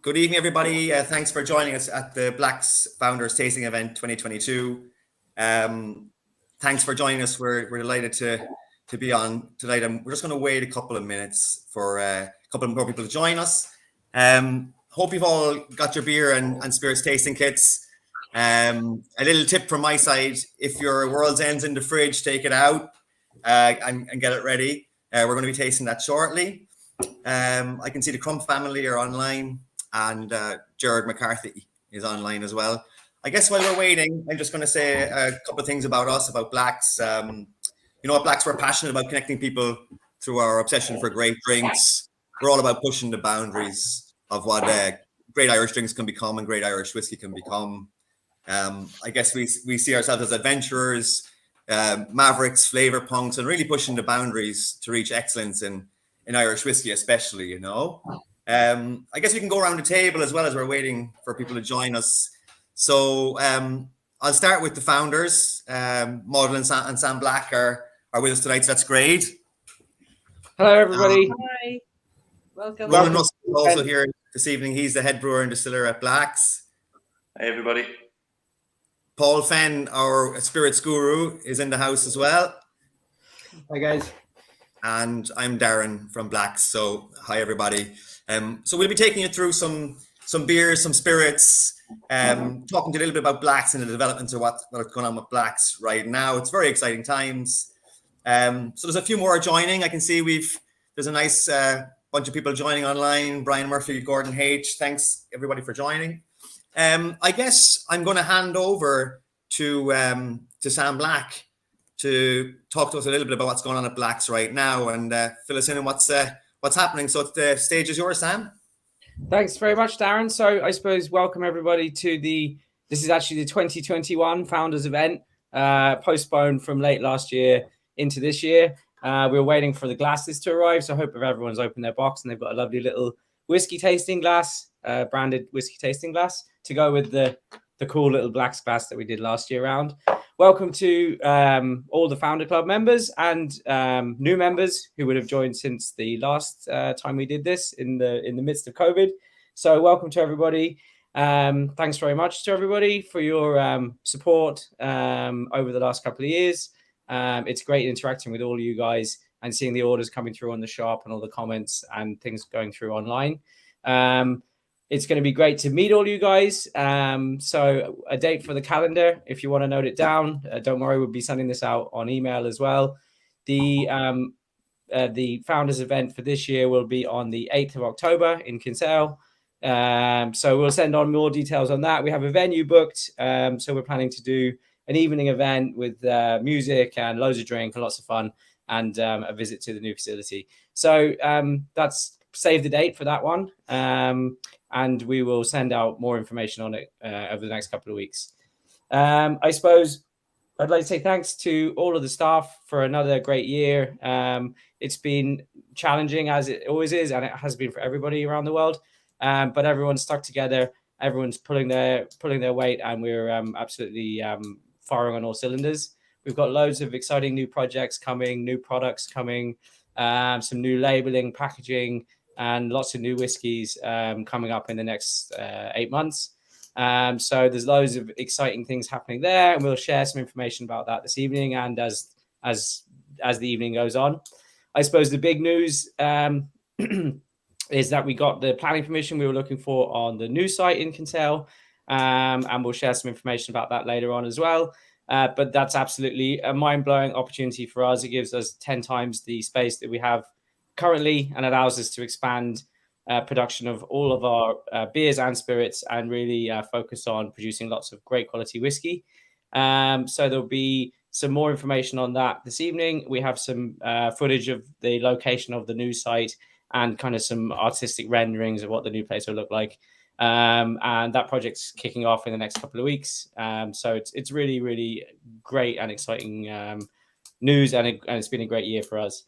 Good evening, everybody. Thanks for joining us at the Blacks Founders Tasting Event 2022. Thanks for joining us. We're delighted to be on tonight, and we're just going to wait a couple of minutes for a couple more people to join us. Hope you've all got your beer and spirits tasting kits. A little tip from my side: if your World's End's in the fridge, take it out and get it ready. We're going to be tasting that shortly. I can see the Crump family are online. And Jared McCarthy is online as well. I guess while we're waiting, I'm just going to say a couple of things about us, about Blacks. At Blacks, we're passionate about connecting people through our obsession for great drinks. We're all about pushing the boundaries of what great Irish drinks can become and great Irish whiskey can become. I guess we see ourselves as adventurers, mavericks, flavor punks, and really pushing the boundaries to reach excellence in Irish whiskey, especially, I guess we can go around the table as well as we're waiting for people to join us. So I'll start with the founders. Maudlin and Sam Black are with us tonight, so that's great. Hello, everybody. Hi. Welcome. Ronan Russell is also here this evening. He's the head brewer and distiller at Blacks. Hey, everybody. Paul Fenn, our spirits guru, is in the house as well. Hi, guys. And I'm Darren from Blacks. So hi, everybody. So we'll be taking you through some beers, some spirits, talking to you a little bit about Blacks and the developments of what's going on with Blacks right now. It's very exciting times. So there's a few more joining. I can see there's a nice bunch of people joining online. Brian Murphy, Gordon H. Thanks everybody for joining. I guess I'm going to hand over to Sam Black to talk to us a little bit about what's going on at Blacks right now and fill us in on what's happening. So the stage is yours, Sam. Thanks very much, Darren. So I suppose welcome everybody to this is actually the 2021 Founders event, postponed from late last year into this year. We were waiting for the glasses to arrive, so I hope everyone's opened their box and they've got a lovely little whiskey tasting glass, branded whiskey tasting glass to go with the cool little Blacks glass that we did last year round. Welcome to all the Founder Club members and new members who would have joined since the last time we did this in the midst of COVID. So welcome to everybody. Thanks very much to everybody for your support over the last couple of years. It's great interacting with all of you guys and seeing the orders coming through on the shop and all the comments and things going through online. It's going to be great to meet all you guys. So a date for the calendar, if you want to note it down, don't worry, we'll be sending this out on email as well. The founders event for this year will be on the 8th of October in Kinsale. So we'll send on more details on that. We have a venue booked. So we're planning to do an evening event with music and loads of drink and lots of fun and a visit to the new facility. So that's save the date for that one. And we will send out more information on it over the next couple of weeks. I suppose I'd like to say thanks to all of the staff for another great year. It's been challenging as it always is, and it has been for everybody around the world. But everyone's stuck together. Everyone's pulling their weight, and we're absolutely firing on all cylinders. We've got loads of exciting new projects coming, new products coming, some new labeling, packaging, and lots of new whiskies coming up in the next 8 months. So there's loads of exciting things happening there, and we'll share some information about that this evening and as the evening goes on. I suppose the big news is that we got the planning permission we were looking for on the new site in Kinsale, and we'll share some information about that later on as well. But that's absolutely a mind-blowing opportunity for us. It gives us 10 times the space that we have currently and allows us to expand production of all of our beers and spirits and really focus on producing lots of great quality whiskey. So there'll be some more information on that this evening. We have some footage of the location of the new site and kind of some artistic renderings of what the new place will look like. And that project's kicking off in the next couple of weeks. So it's really, really great and exciting news, and it's been a great year for us.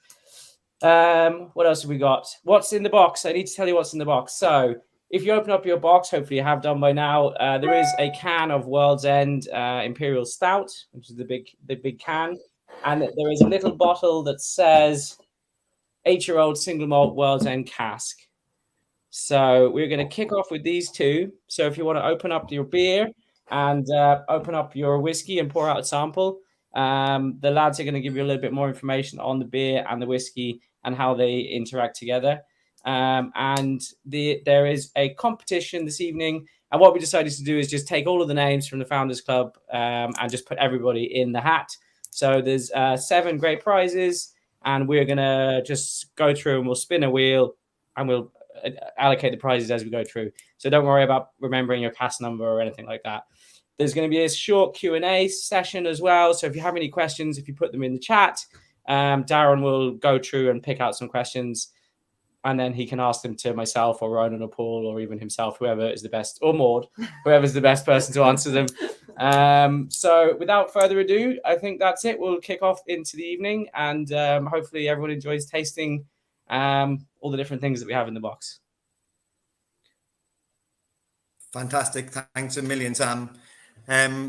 What else have we got? What's in the box? I need to tell you what's in the box. So if you open up your box, hopefully you have done by now, there is a can of World's End Imperial Stout, which is the big can. And there is a little bottle that says 8-year-old single malt World's End cask. So we're going to kick off with these two. So if you want to open up your beer and open up your whiskey and pour out a sample, the lads are going to give you a little bit more information on the beer and the whiskey and how they interact together. There is a competition this evening. And what we decided to do is just take all of the names from the Founders Club and just put everybody in the hat. So there's 7 great prizes, and we're going to just go through and we'll spin a wheel and we'll allocate the prizes as we go through. So don't worry about remembering your cast number or anything like that. There's going to be a short Q&A session as well. So if you have any questions, if you put them in the chat, Darren will go through and pick out some questions, and then he can ask them to myself or Ronan or Paul or even himself, whoever is the best, or Maud, whoever's the best person to answer them. So without further ado, I think that's it. We'll kick off into the evening, and hopefully everyone enjoys tasting all the different things that we have in the box. Fantastic. Thanks a million, Sam.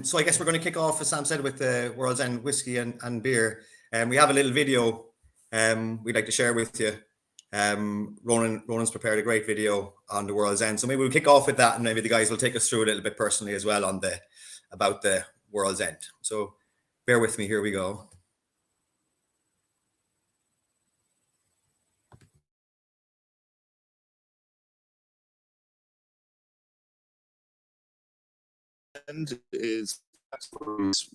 So I guess we're going to kick off, as Sam said, with the World's End whiskey and beer. We have a little video we'd like to share with you. Ronan's prepared a great video on the World's End, so maybe we'll kick off with that, and maybe the guys will take us through a little bit personally as well on about the World's End. So bear with me. Here we go. Is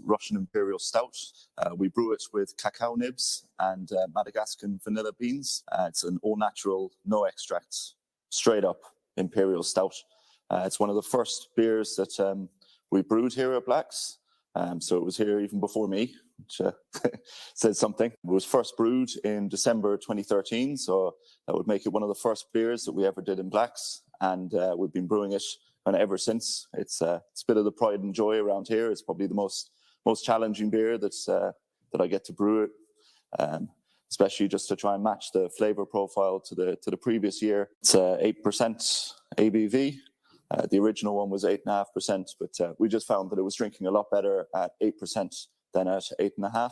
Russian Imperial Stout. We brew it with cacao nibs and Madagascan vanilla beans. It's an all-natural, no extracts, straight-up Imperial Stout. It's one of the first beers that we brewed here at Blacks. So it was here even before me, which says something. It was first brewed in December 2013, so that would make it one of the first beers that we ever did in Blacks. And we've been brewing it and ever since. It's a bit of the pride and joy around here. It's probably the most challenging beer that I get to brew it, especially just to try and match the flavor profile to the previous year. It's 8% ABV. The original one was 8.5%, but we just found that it was drinking a lot better at 8% than at 8.5%.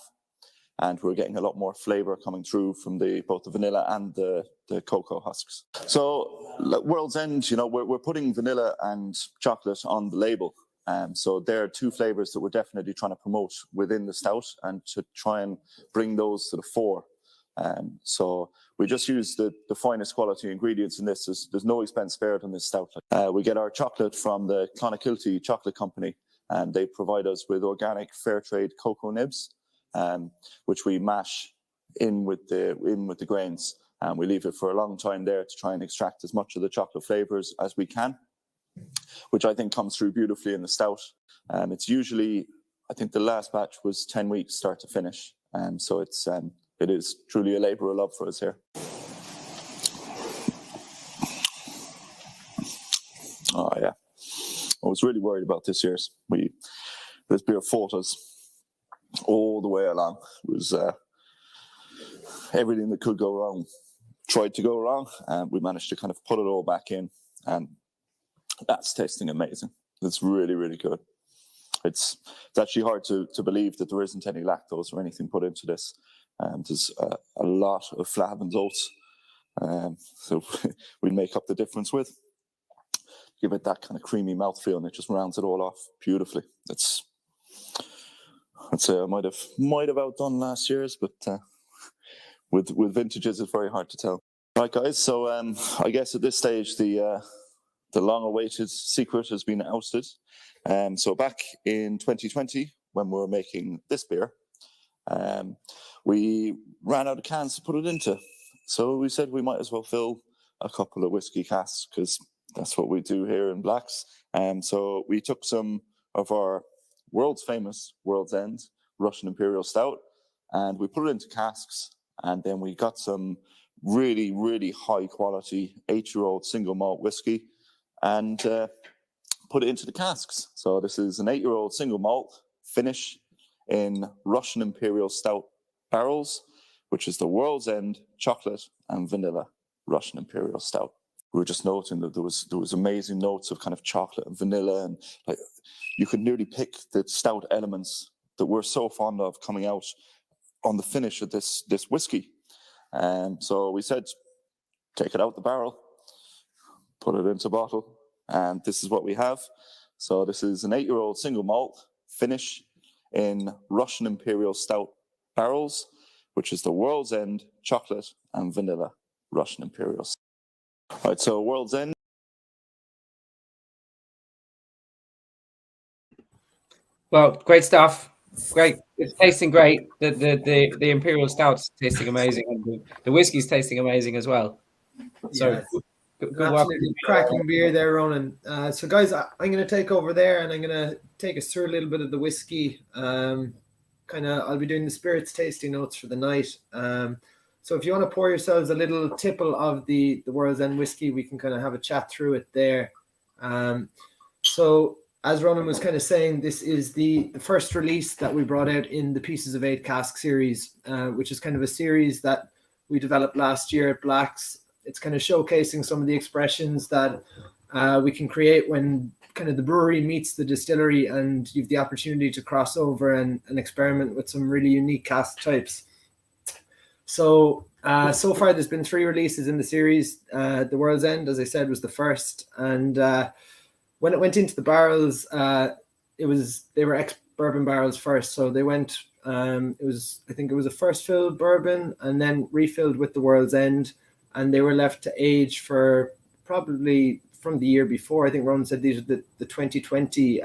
And we're getting a lot more flavor coming through from both the vanilla and the cocoa husks. So World's End, we're putting vanilla and chocolate on the label. So there are 2 flavors that we're definitely trying to promote within the stout and to try and bring those to the fore. So we just use the finest quality ingredients in this. There's no expense spared on this stout. We get our chocolate from the Clonakilty Chocolate Company, and they provide us with organic fair trade cocoa nibs, which we mash in with the grains, and we leave it for a long time there to try and extract as much of the chocolate flavors as we can, which I think comes through beautifully in the stout. It's usually, I think the last batch was 10 weeks start to finish, so it is truly a labor of love for us here. Oh yeah, I was really worried about this year's. This beer fought us all the way along. It was everything that could go wrong tried to go wrong, and we managed to kind of put it all back in, and that's tasting amazing. It's really, really good. It's actually hard to believe that there isn't any lactose or anything put into this. There's a lot of flavins oats, so we make up the difference with. Give it that kind of creamy mouthfeel, and it just rounds it all off beautifully. I'd say I might have outdone last year's, but with vintages, it's very hard to tell. Right, guys. So I guess at this stage, the long-awaited secret has been ousted. So back in 2020, when we were making this beer, we ran out of cans to put it into. So we said we might as well fill a couple of whiskey casks, because that's what we do here in Blacks. So we took some of our world's famous World's End Russian Imperial Stout, and we put it into casks, and then we got some really, really high quality 8-year-old single malt whiskey and put it into the casks. So this is an 8-year-old single malt finish in Russian Imperial Stout barrels, which is the World's End chocolate and vanilla Russian Imperial Stout. We were just noting that there was amazing notes of kind of chocolate and vanilla, and like you could nearly pick the stout elements that we're so fond of coming out on the finish of this whiskey. So we said, take it out the barrel, put it into bottle, and this is what we have. So this is an 8-year-old single malt finish in Russian Imperial Stout barrels, which is the World's End chocolate and vanilla Russian Imperial Stout. All right, so World's End. Well, great stuff. Great. It's tasting great. The Imperial Stout's tasting amazing, and the whiskey's tasting amazing as well. So Yeah, good absolutely work. cracking beer there, Ronan. So guys, I'm going to take over there, and I'm going to take us through a little bit of the whiskey. I'll be doing the spirits tasting notes for the night. So if you want to pour yourselves a little tipple of the World's End whiskey, we can kind of have a chat through it there. So as Ronan was kind of saying, this is the first release that we brought out in the Pieces of 8 cask series, which is kind of a series that we developed last year at Blacks. It's kind of showcasing some of the expressions that we can create when kind of the brewery meets the distillery, and you've the opportunity to cross over and experiment with some really unique cask types. So far there's been 3 releases in the series. The World's End, as I said, was the first, and when it went into the barrels, they were ex-bourbon barrels first. So they went, I think it was a first filled bourbon and then refilled with the World's End, and they were left to age for probably from the year before. I think Ronan said these are the 2020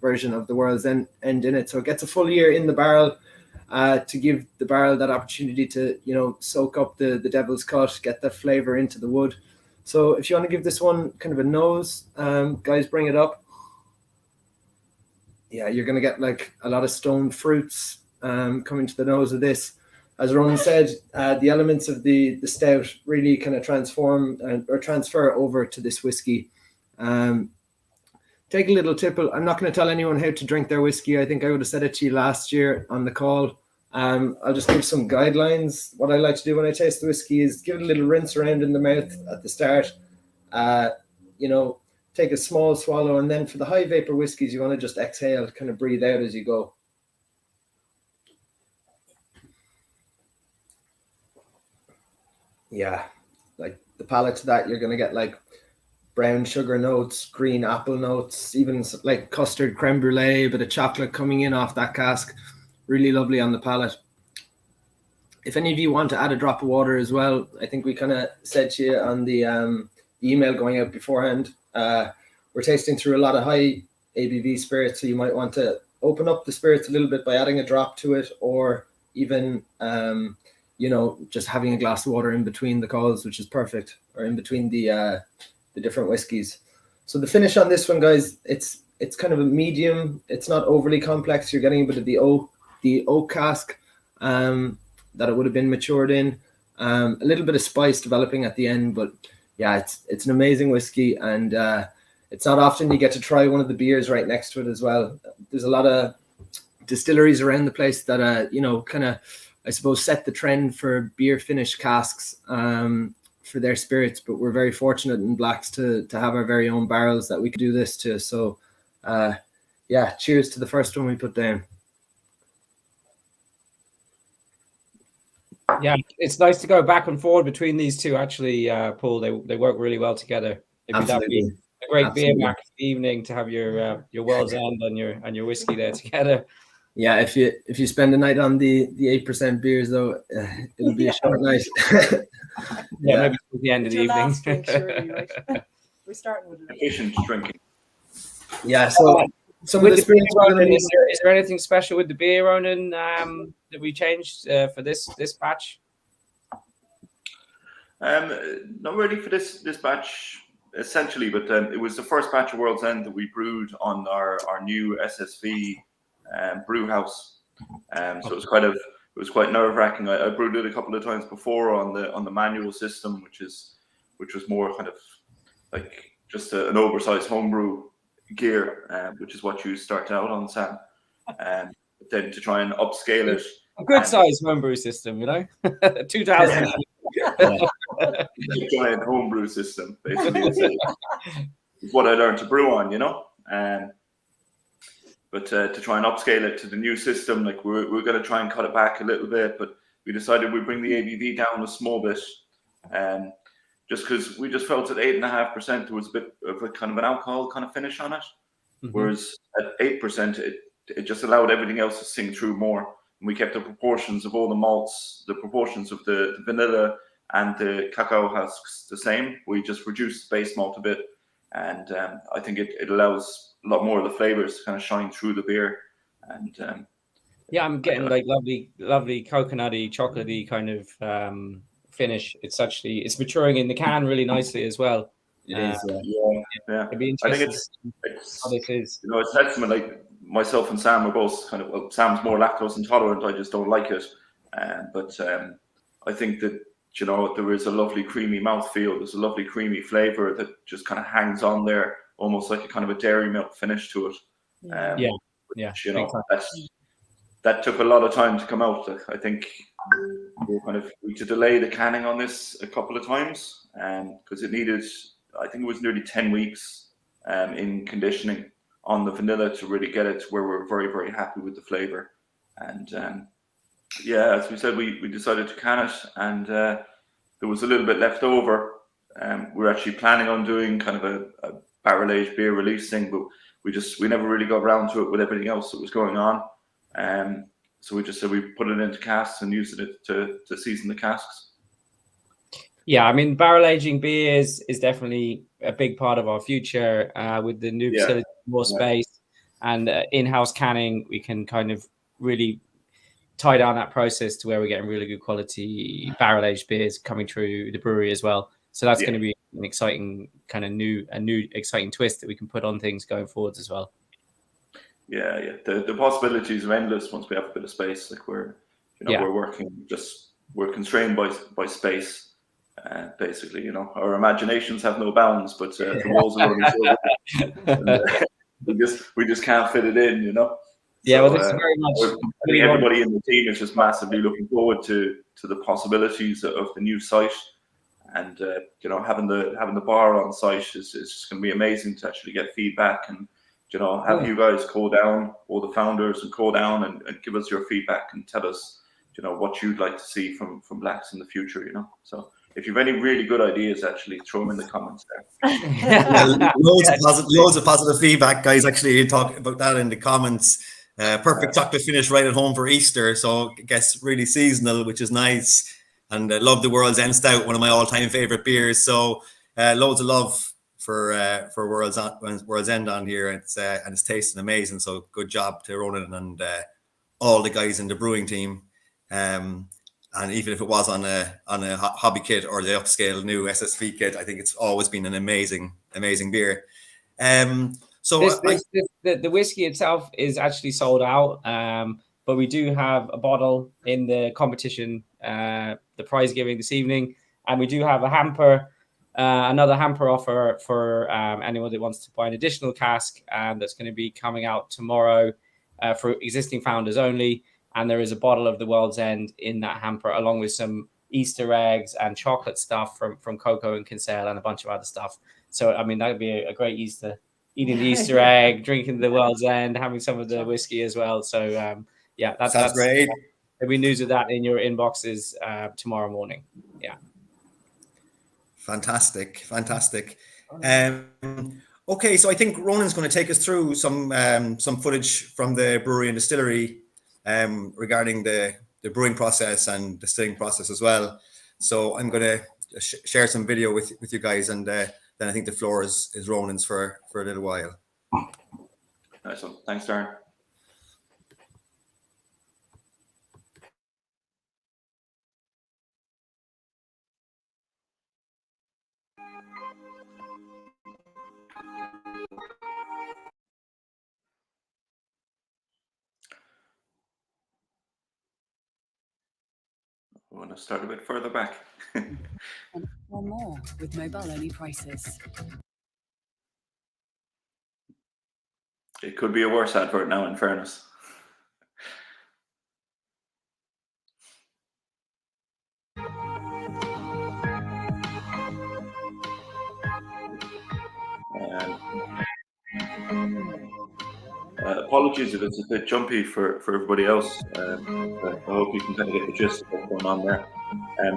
version of the World's End in it. So it gets a full year in the barrel to give the barrel that opportunity to, soak up the devil's cut, get that flavor into the wood. So if you want to give this one kind of a nose, guys, bring it up. Yeah, you're going to get like a lot of stone fruits coming to the nose of this. As Ronan said, the elements of the stout really kind of transform or transfer over to this whiskey. Take a little tipple. I'm not going to tell anyone how to drink their whiskey. I think I would have said it to you last year on the call. I'll just give some guidelines. What I like to do when I taste the whiskey is give it a little rinse around in the mouth at the start. Take a small swallow, and then for the high vapor whiskeys, you want to just exhale, kind of breathe out as you go. Yeah, like the palate to that, you're going to get like brown sugar notes, green apple notes, even like custard, creme brulee, a bit of chocolate coming in off that cask. Really lovely on the palate. If any of you want to add a drop of water as well, I think we kind of said to you on the email going out beforehand, we're tasting through a lot of high ABV spirits, so you might want to open up the spirits a little bit by adding a drop to it, or even just having a glass of water in between the calls, which is perfect, or in between the different whiskeys. So the finish on this one, guys, it's kind of a medium. It's not overly complex. You're getting a bit of the oak cask that it would have been matured in. A little bit of spice developing at the end, but yeah, it's an amazing whiskey, and it's not often you get to try one of the beers right next to it as well. There's a lot of distilleries around the place that kind of, I suppose, set the trend for beer finish casks for their spirits, but we're very fortunate in Blacks to have our very own barrels that we could do this to. So cheers to the first one we put down. Yeah, it's nice to go back and forward between these two. Actually, Paul, they work really well together. That'd be a great beer back in the evening to have your World's End and your whiskey there together. Yeah, if you spend the night on the 8% beers though, it'll be a short night. Maybe at the end of the evening. Last drink, surely, right? We're starting with Efficient drinking. Yeah, so some of the spirits. Is there anything special with the beer, Ronan, that we changed for this batch? Not really for this batch, essentially, but it was the first batch of World's End that we brewed on our new SSV brew house. So it was quite nerve-wracking. I brewed it a couple of times before on the manual system, which was more kind of like just an oversized homebrew gear, which is what you start out on, Sam. But then to try and upscale it, a good size homebrew system, 2000. Giant homebrew system, basically. Is what I learned to brew on, But to try and upscale it to the new system, like we're going to try and cut it back a little bit, but we decided we'd bring the ABV down a small bit, just because we just felt at 8.5% there was a bit of a kind of an alcohol kind of finish on it, whereas at 8% it just allowed everything else to sink through more. And we kept the proportions of all the malts, the proportions of the vanilla and the cacao husks the same. We just reduced the base malt a bit, and I think it allows a lot more of the flavors to kind of shine through the beer. And yeah, I'm getting like lovely coconutty, chocolatey kind of finish. It's maturing in the can really nicely as well. It is. Yeah. It'd be I think interesting it's how this is. you know, it's testament. Like myself and Sam are both kind of, well, Sam's more lactose intolerant. I just don't like it. But I think that, you know, there is a lovely creamy mouthfeel. There's a lovely creamy flavor that just kind of hangs on there, almost like a kind of a dairy milk finish to it. Yeah. Which, you know, that took a lot of time to come out. I think we had to delay the canning on this a couple of times, because it needed, I think it was nearly 10 weeks in conditioning on the vanilla to really get it to where we're very, very happy with the flavor. And as we said, we decided to can it, and there was a little bit left over. We're actually planning on doing kind of a barrel aged beer release thing, but we never really got around to it with everything else that was going on. So we just said we put it into casks and used it to season the casks. Yeah, I mean, barrel aging beers is definitely a big part of our future with the new facility, more space, and in-house canning. We can kind of really tie down that process to where we're getting really good quality barrel aged beers coming through the brewery as well. So that's going to be an exciting kind of new exciting twist that we can put on things going forwards as well. Yeah. The possibilities are endless once we have a bit of space. Like we're constrained by space. Basically, you know, our imaginations have no bounds, but the walls are only so we just can't fit it in, you know. Yeah, well, this is very much. Everybody in the team is just massively looking forward to the possibilities of the new site, and you know, having the bar on site is just going to be amazing to actually get feedback and, you know, have you guys call down, all the founders, and call down and give us your feedback and tell us, you know, what you'd like to see from Blacks in the future, you know. So if you have any really good ideas, actually throw them in the comments there. Loads of positive feedback, guys. Actually, you talk about that in the comments. Perfect chocolate finish right at home for Easter, so I guess really seasonal, which is nice. And love the World's End Stout, one of my all-time favorite beers. So loads of love for World's End on here. And it's tasting amazing. So good job to Ronan and all the guys in the brewing team. And even if it was on a hobby kit or the upscale new SSV kit, I think it's always been an amazing beer. So the whiskey itself is actually sold out, but we do have a bottle in the competition, the prize giving this evening, and we do have a hamper, another hamper offer for anyone that wants to buy an additional cask, and that's going to be coming out tomorrow for existing founders only. And there is a bottle of the World's End in that hamper, along with some Easter eggs and chocolate stuff from Coco and Kinsale and a bunch of other stuff. So, I mean, that would be a great Easter, eating the Easter egg, drinking the World's End, having some of the whiskey as well. So, that's great. There'll be news of that in your inboxes tomorrow morning. Yeah. Fantastic. Okay, so I think Ronan's going to take us through some footage from the brewery and distillery regarding the brewing process and distilling process as well. So I'm going to share some video with you guys, and then I think the floor is Ronan's for a little while. Nice one. Thanks, Darren. I want to start a bit further back. Or more with mobile-only prices. It could be a worse advert now, in fairness. Apologies if it's a bit jumpy for everybody else. I hope you can kind of get the gist of what's going on there.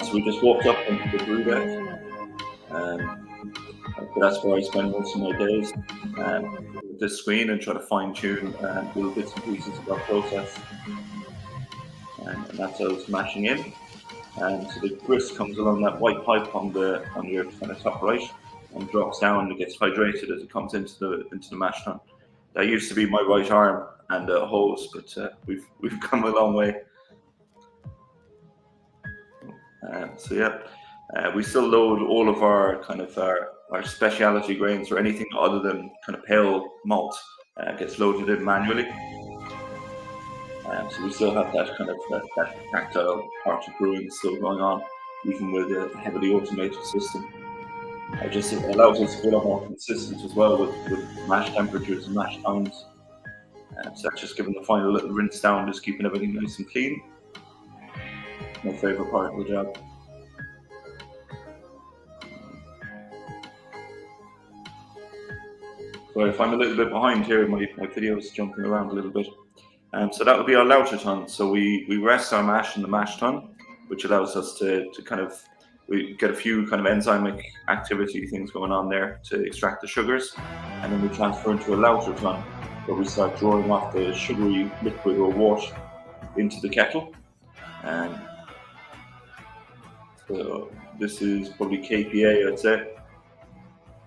So we just walked up into the brew deck. That's where I spend most of my days with this screen and try to fine tune little bits and pieces of our process. And that's how it's mashing in. And so the grist comes along that white pipe on your kind of top right and drops down and it gets hydrated as it comes into the mash tun. That used to be my right arm and a hose, but we've come a long way. So yeah, we still load all of our kind of our specialty grains or anything other than kind of pale malt gets loaded in manually. So we still have that kind of that tactile part of brewing still going on, even with a heavily automated system. It just allows us to be a lot more consistent as well with mash temperatures and mash times. So that's just giving the final little rinse down, just keeping everything nice and clean. My favourite part of the job. So if I'm a little bit behind here, my video is jumping around a little bit. So that would be our lauter tun. So we rest our mash in the mash tun, which allows us to kind of, we get a few kind of enzymic activity things going on there to extract the sugars. And then we transfer into a lauter tun, where we start drawing off the sugary liquid or water into the kettle. So this is probably KPA, I'd say.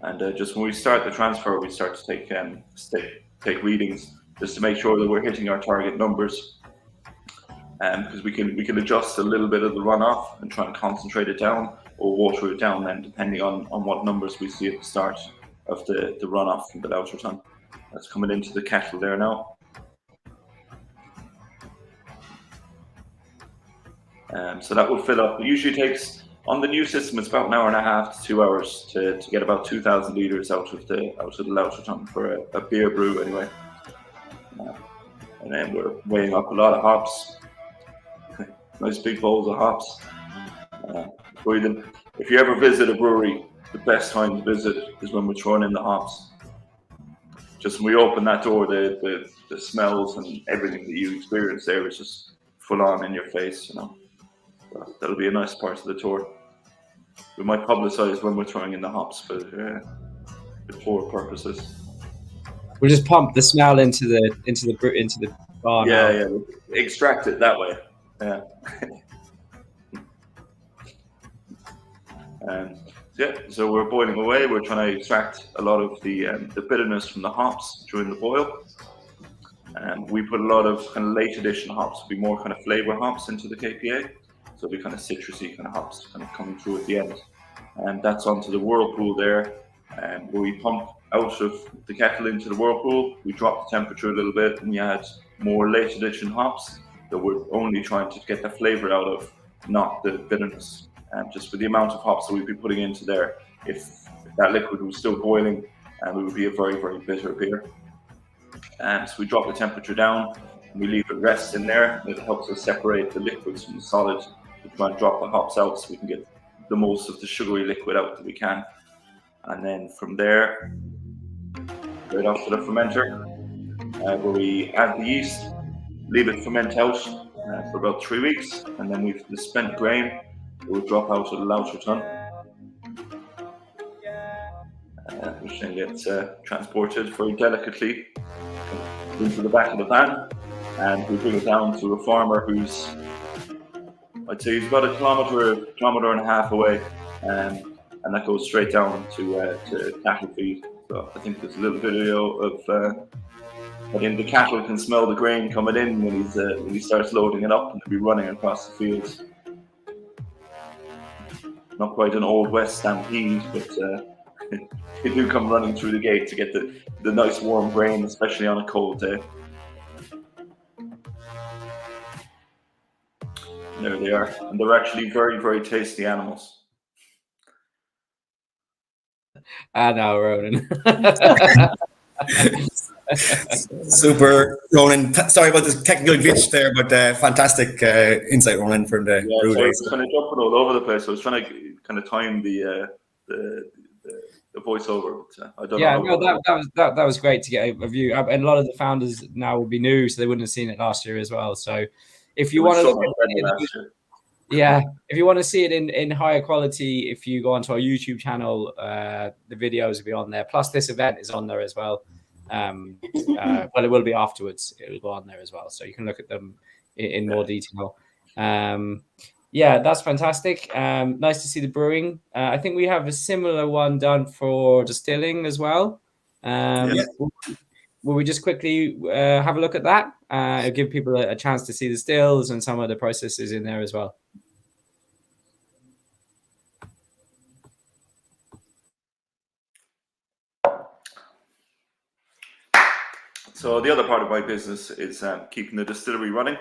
And just when we start the transfer, we start to take readings just to make sure that we're hitting our target numbers. Because we can adjust a little bit of the runoff and try and concentrate it down or water it down then, depending on what numbers we see at the start of the runoff from the lauter tun. That's coming into the kettle there now. So that will fill up. It usually takes, on the new system, it's about an hour and a half to 2 hours to get about 2,000 litres out of the lauter tun for a beer brew anyway. And then we're weighing up a lot of hops. Nice big bowls of hops. If you ever visit a brewery, the best time to visit is when we're throwing in the hops. Just when we open that door, the smells and everything that you experience there is just full on in your face, you know. So that'll be a nice part of the tour. We might publicize when we're throwing in the hops, but for purposes. We'll just pump the smell into the bar. Yeah, extract it that way. Yeah. So we're boiling away. We're trying to extract a lot of the bitterness from the hops during the boil. We put a lot of kind of late edition hops, be more kind of flavor hops into the KPA. So the kind of citrusy kind of hops kind of coming through at the end. And that's onto the whirlpool there, where we pump out of the kettle into the whirlpool. We drop the temperature a little bit and we add more late edition hops that we're only trying to get the flavor out of, not the bitterness. Just with the amount of hops that we'd be putting into there, if that liquid was still boiling, it would be a very, very bitter beer. So we drop the temperature down and we leave it rest in there. It helps us separate the liquids from the solid. We try and drop the hops out so we can get the most of the sugary liquid out that we can. And then from there, right off to the fermenter, where we add the yeast, leave it ferment out for about 3 weeks, and then we've the spent grain that will drop out of the lauter tun, which then gets transported very delicately into the back of the van, and we bring it down to a farmer who's, I'd say he's about a kilometre and a half away, and that goes straight down to cattle feed. So I think there's a little video of I think the cattle can smell the grain coming in when he starts loading it up, and they'll be running across the fields. Not quite an old west stampede, but they do come running through the gate to get the nice warm grain, especially on a cold day. There they are, and they're actually very, very tasty animals. I know, Ronan. Super, Ronan. Sorry about the technical glitch there, but fantastic insight, Ronan, from the brew So I days. was kind of jumping all over the place. I was trying to kind of time the voiceover. But, I don't know. That was great to get a view. And a lot of the founders now will be new, so they wouldn't have seen it last year as well. So if you want to Yeah, if you want to see it in higher quality, if you go onto our YouTube channel, the videos will be on there. Plus, this event is on there as well. Well, it will be afterwards. It will go on there as well, so you can look at them in more detail. Yeah, that's fantastic. Nice to see the brewing. I think we have a similar one done for distilling as well. Will we just quickly have a look at that? It'll give people a chance to see the stills and some of the processes in there as well. So the other part of my business is keeping the distillery running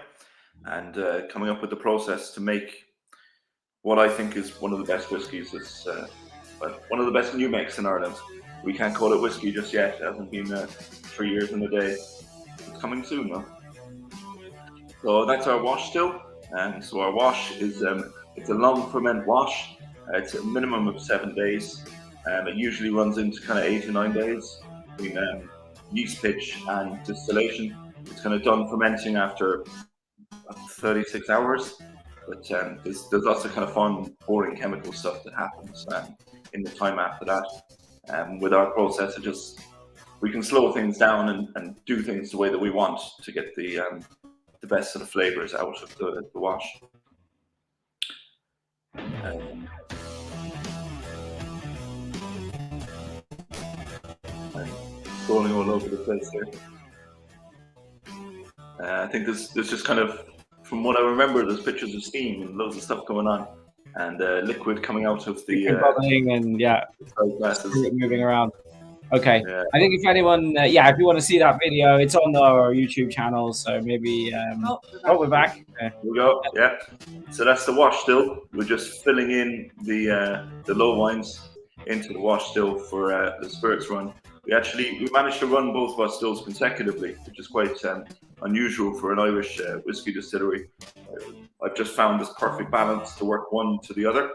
and coming up with the process to make what I think is one of the best whiskies. It's one of the best new makes in Ireland. We can't call it whiskey just yet. It hasn't been 3 years in a day. It's coming soon though. So that's our wash still. And so our wash is it's a long ferment wash. It's a minimum of 7 days. It usually runs into kind of 8 to 9 days between yeast pitch and distillation. It's kind of done fermenting after 36 hours. But there's lots of kind of fun, boring chemical stuff that happens in the time after that. With our process, we can slow things down and do things the way that we want to get the best sort of flavors out of the wash. Rolling all over the place here. I think there's just kind of, from what I remember, there's pictures of steam and loads of stuff going on, and liquid coming out of the bubbling and glasses moving around. Okay, yeah. I think if anyone, if you want to see that video, it's on our YouTube channel. So maybe, we're back. Here we go. Yeah. So that's the wash still. We're just filling in the low wines into the wash still for the spirits run. We managed to run both of our stills consecutively, which is quite unusual for an Irish whiskey distillery. I've just found this perfect balance to work one to the other,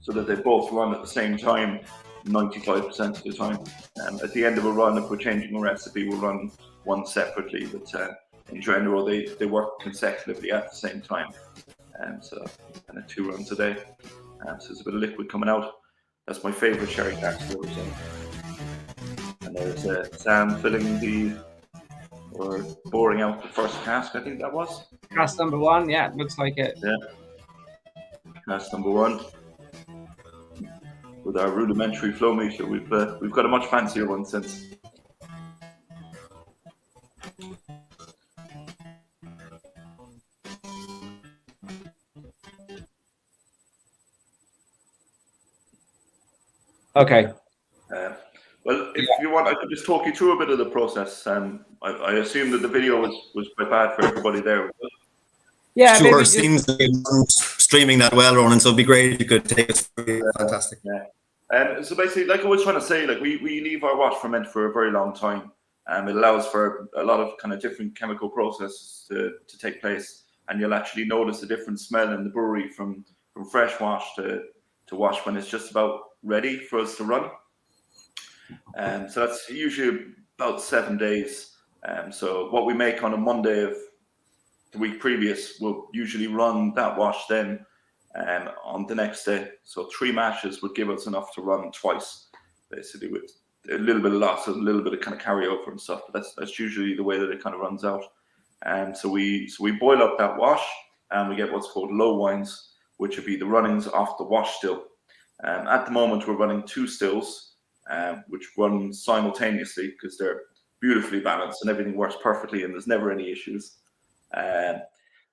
so that they both run at the same time 95% of the time. At the end of a run, if we're changing a recipe, we'll run one separately, but in general, they work consecutively at the same time. So kind of 2 runs a day. So there's a bit of liquid coming out. That's my favorite sherry cask I've ever seen. And there's Sam boring out the first cask, I think that was. Cask number 1, yeah, looks like it. Yeah. Cask number 1. With our rudimentary flow meter, we've got a much fancier one since. Okay. Well, if you want, I could just talk you through a bit of the process. I assume that the video was quite bad for everybody there. Yeah, sure. Seems to be streaming that well, Ronan. So it'd be great if you could take us through. Fantastic. Yeah. So basically, like I was trying to say, like we leave our wash ferment for a very long time. It allows for a lot of kind of different chemical processes to take place, and you'll actually notice a different smell in the brewery from fresh wash to wash when it's just about ready for us to run. So that's usually about 7 days. So what we make on a Monday of the week previous, we'll usually run that wash then on the next day. So 3 mashes would give us enough to run twice, basically, with a little bit of loss, a little bit of kind of carryover and stuff. But that's usually the way that it kind of runs out. So we boil up that wash, and we get what's called low wines, which would be the runnings off the wash still. At the moment, we're running 2 stills, which run simultaneously because they're beautifully balanced and everything works perfectly and there's never any issues.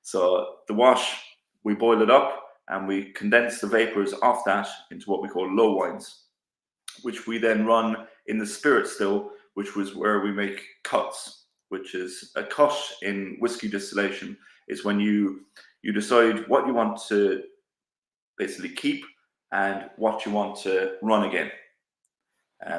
So the wash, we boil it up and we condense the vapors off that into what we call low wines, which we then run in the spirit still, which was where we make cuts, which is a cut in whiskey distillation is when you decide what you want to basically keep and what you want to run again.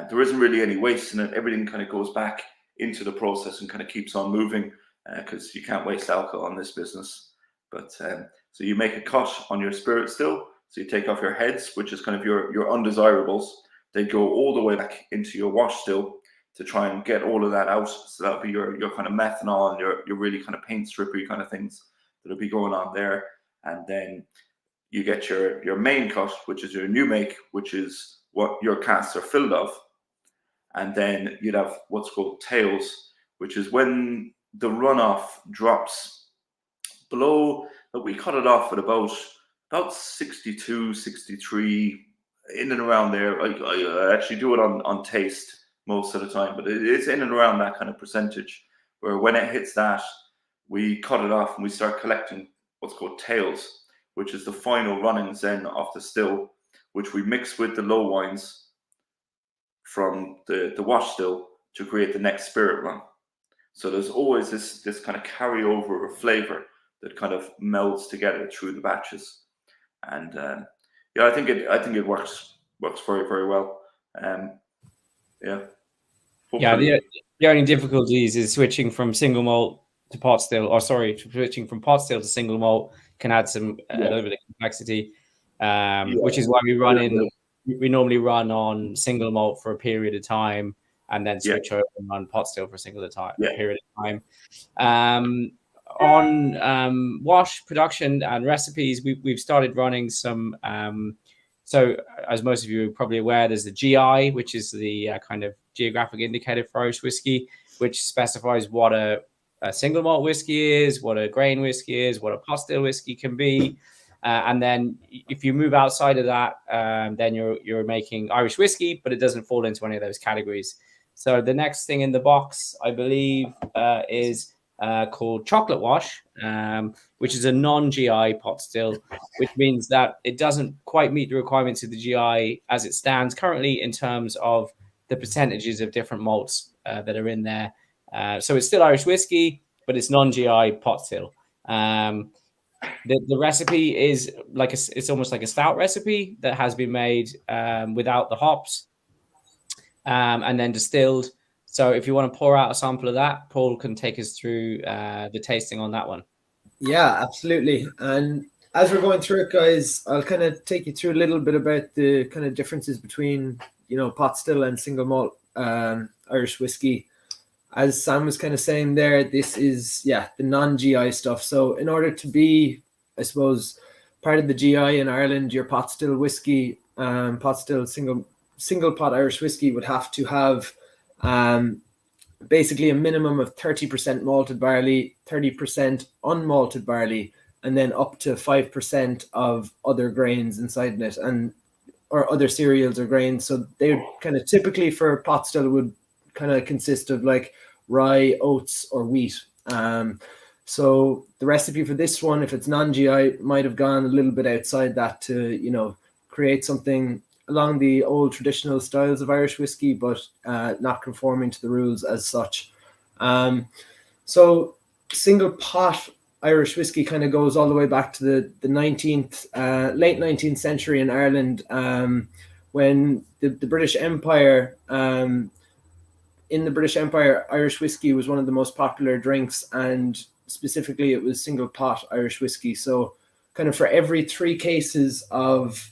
There isn't really any waste in it. Everything kind of goes back into the process and kind of keeps on moving because you can't waste alcohol on this business. But so you make a cut on your spirit still. So you take off your heads, which is kind of your undesirables. They go all the way back into your wash still to try and get all of that out. So that'll be your kind of methanol and your really kind of paint strippery kind of things that'll be going on there. and then you get your main cut, which is your new make, which is what your casks are filled of. And then you'd have what's called tails, which is when the runoff drops below. But we cut it off at about 62, 63, in and around there. I actually do it on taste most of the time, but it's in and around that kind of percentage, where when it hits that, we cut it off and we start collecting what's called tails, which is the final runnings then of the still, which we mix with the low wines from the wash still to create the next spirit run. So there's always this kind of carryover of flavor that kind of melds together through the batches. And yeah, I think it works very, very well. Yeah. Yeah, the only difficulties is switching from single malt to pot still, or sorry, switching from pot still to single malt can add a little bit of complexity, which is why we normally run on single malt for a period of time and then switch over and run pot still for a period of time. On wash production and recipes, we've started running some. So, as most of you are probably aware, there's the GI, which is the kind of geographic indicator for Irish whiskey, which specifies what a single malt whiskey is, what a grain whiskey is, what a pot still whiskey can be. And then if you move outside of that, then you're making Irish whiskey, but it doesn't fall into any of those categories. So the next thing in the box, I believe, is called chocolate wash, which is a non-GI pot still, which means that it doesn't quite meet the requirements of the GI as it stands currently in terms of the percentages of different malts that are in there. So it's still Irish whiskey, but it's non-GI pot still. The recipe is it's almost like a stout recipe that has been made without the hops and then distilled. So if you want to pour out a sample of that, Paul can take us through the tasting on that one. Yeah, absolutely. And as we're going through it, guys, I'll kind of take you through a little bit about the kind of differences between, pot still and single malt Irish whiskey. As Sam was kind of saying there, this is, the non-GI stuff. So in order to be, I suppose, part of the GI in Ireland, your pot still whiskey, pot still single pot Irish whiskey would have to have basically a minimum of 30% malted barley, 30% unmalted barley, and then up to 5% of other grains inside it, or other cereals or grains. So they kind of typically for pot still would kind of consist of like rye, oats, or wheat. So the recipe for this one, if it's non-GI, might have gone a little bit outside that to, create something along the old traditional styles of Irish whiskey, but not conforming to the rules as such. So single pot Irish whiskey kind of goes all the way back to the late 19th century in Ireland, when the British Empire, in the British Empire, Irish whiskey was one of the most popular drinks, and specifically it was single pot Irish whiskey. So kind of for every 3 cases of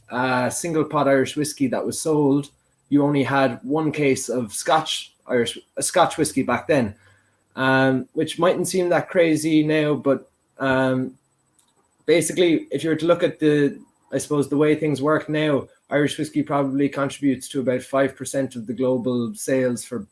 single pot Irish whiskey that was sold, you only had 1 case of Scotch whiskey back then, which mightn't seem that crazy now, but basically, if you were to look at the way things work now, Irish whiskey probably contributes to about 5% of the global sales for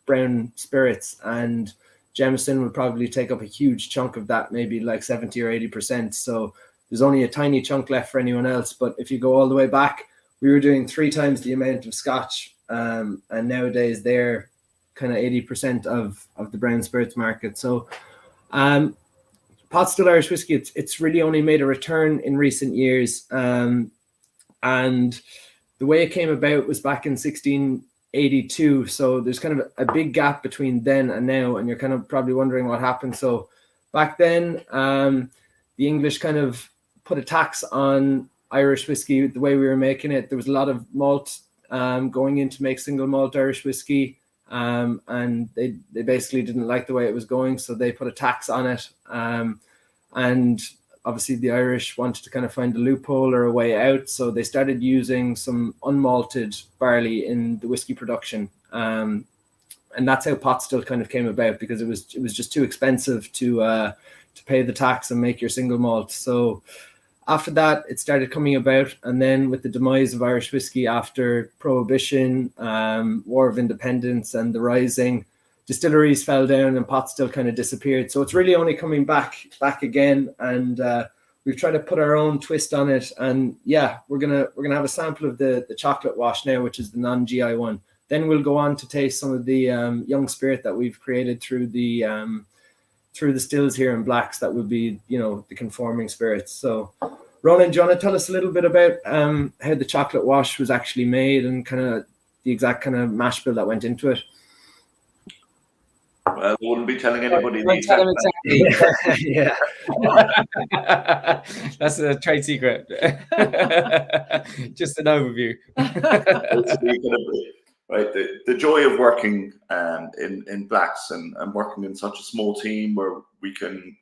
brown spirits, and Jameson would probably take up a huge chunk of that, maybe like 70 or 80%. So there's only a tiny chunk left for anyone else. But if you go all the way back, we were doing 3 times the amount of Scotch, and nowadays they're kind of 80% of the brown spirits market. So pot still Irish whiskey, it's really only made a return in recent years, and the way it came about was back in 1682. So there's kind of a big gap between then and now, and you're kind of probably wondering what happened. So back then, the English kind of put a tax on Irish whiskey the way we were making it. There was a lot of malt going in to make single malt Irish whiskey, and they basically didn't like the way it was going, so they put a tax on it. And obviously the Irish wanted to kind of find a loophole or a way out, so they started using some unmalted barley in the whiskey production. And that's how pot still kind of came about, because it was just too expensive to pay the tax and make your single malt. So after that, it started coming about, and then with the demise of Irish whiskey after Prohibition, War of Independence, and the Rising, distilleries fell down and pot still kind of disappeared. So it's really only coming back again, and we've tried to put our own twist on it. And yeah, we're gonna have a sample of the chocolate wash now, which is the non-GI one. Then we'll go on to taste some of the young spirit that we've created through the stills here in Blacks. That would be, the conforming spirits. So Ronan, do you want to tell us a little bit about how the chocolate wash was actually made and kind of the exact kind of mash bill that went into it? Well, I wouldn't be telling anybody the Don't tell exact. him exactly. That's a trade secret. Just an overview. Right, the joy of working in Blacks and working in such a small team where we can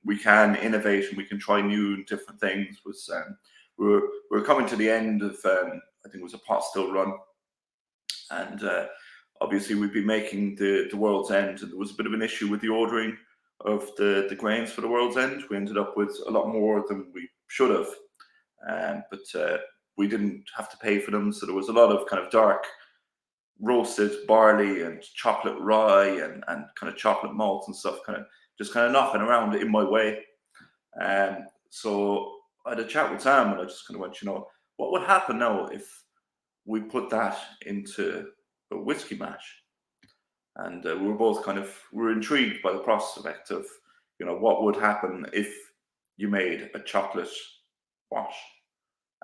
innovate and we can try new and different things was we're coming to the end of I think it was a pot still run, and obviously we've been making the World's End, and there was a bit of an issue with the ordering of the grains for the World's End. We ended up with a lot more than we should have, but we didn't have to pay for them, so there was a lot of kind of dark roasted barley and chocolate rye and kind of chocolate malt and stuff kind of knocking around in my way. So I had a chat with Sam, and I just kind of went, what would happen now if we put that into a whiskey mash? And we were both we were intrigued by the prospect of, what would happen if you made a chocolate wash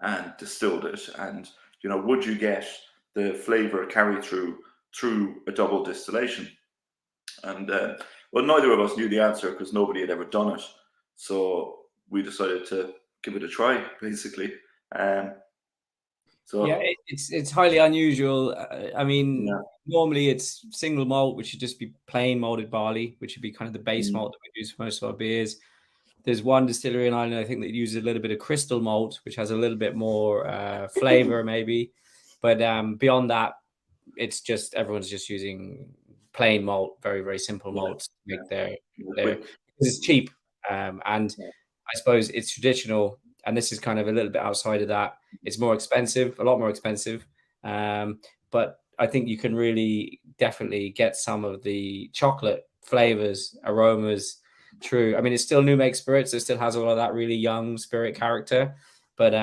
and distilled it, and, would you get the flavor carry through a double distillation? And well, neither of us knew the answer because nobody had ever done it. So we decided to give it a try, basically. So yeah, it's highly unusual. Normally it's single malt, which should just be plain malted barley, which would be kind of the base malt that we use for most of our beers. There's one distillery in Ireland, I think, that uses a little bit of crystal malt, which has a little bit more flavor, maybe. But beyond that, it's just everyone's just using plain malt, very, very simple malts to make their because it's cheap. And I suppose it's traditional, and this is kind of a little bit outside of that. It's more expensive, a lot more expensive. But I think you can really definitely get some of the chocolate flavors, aromas through. I mean, it's still new make spirits. It still has all of that really young spirit character. But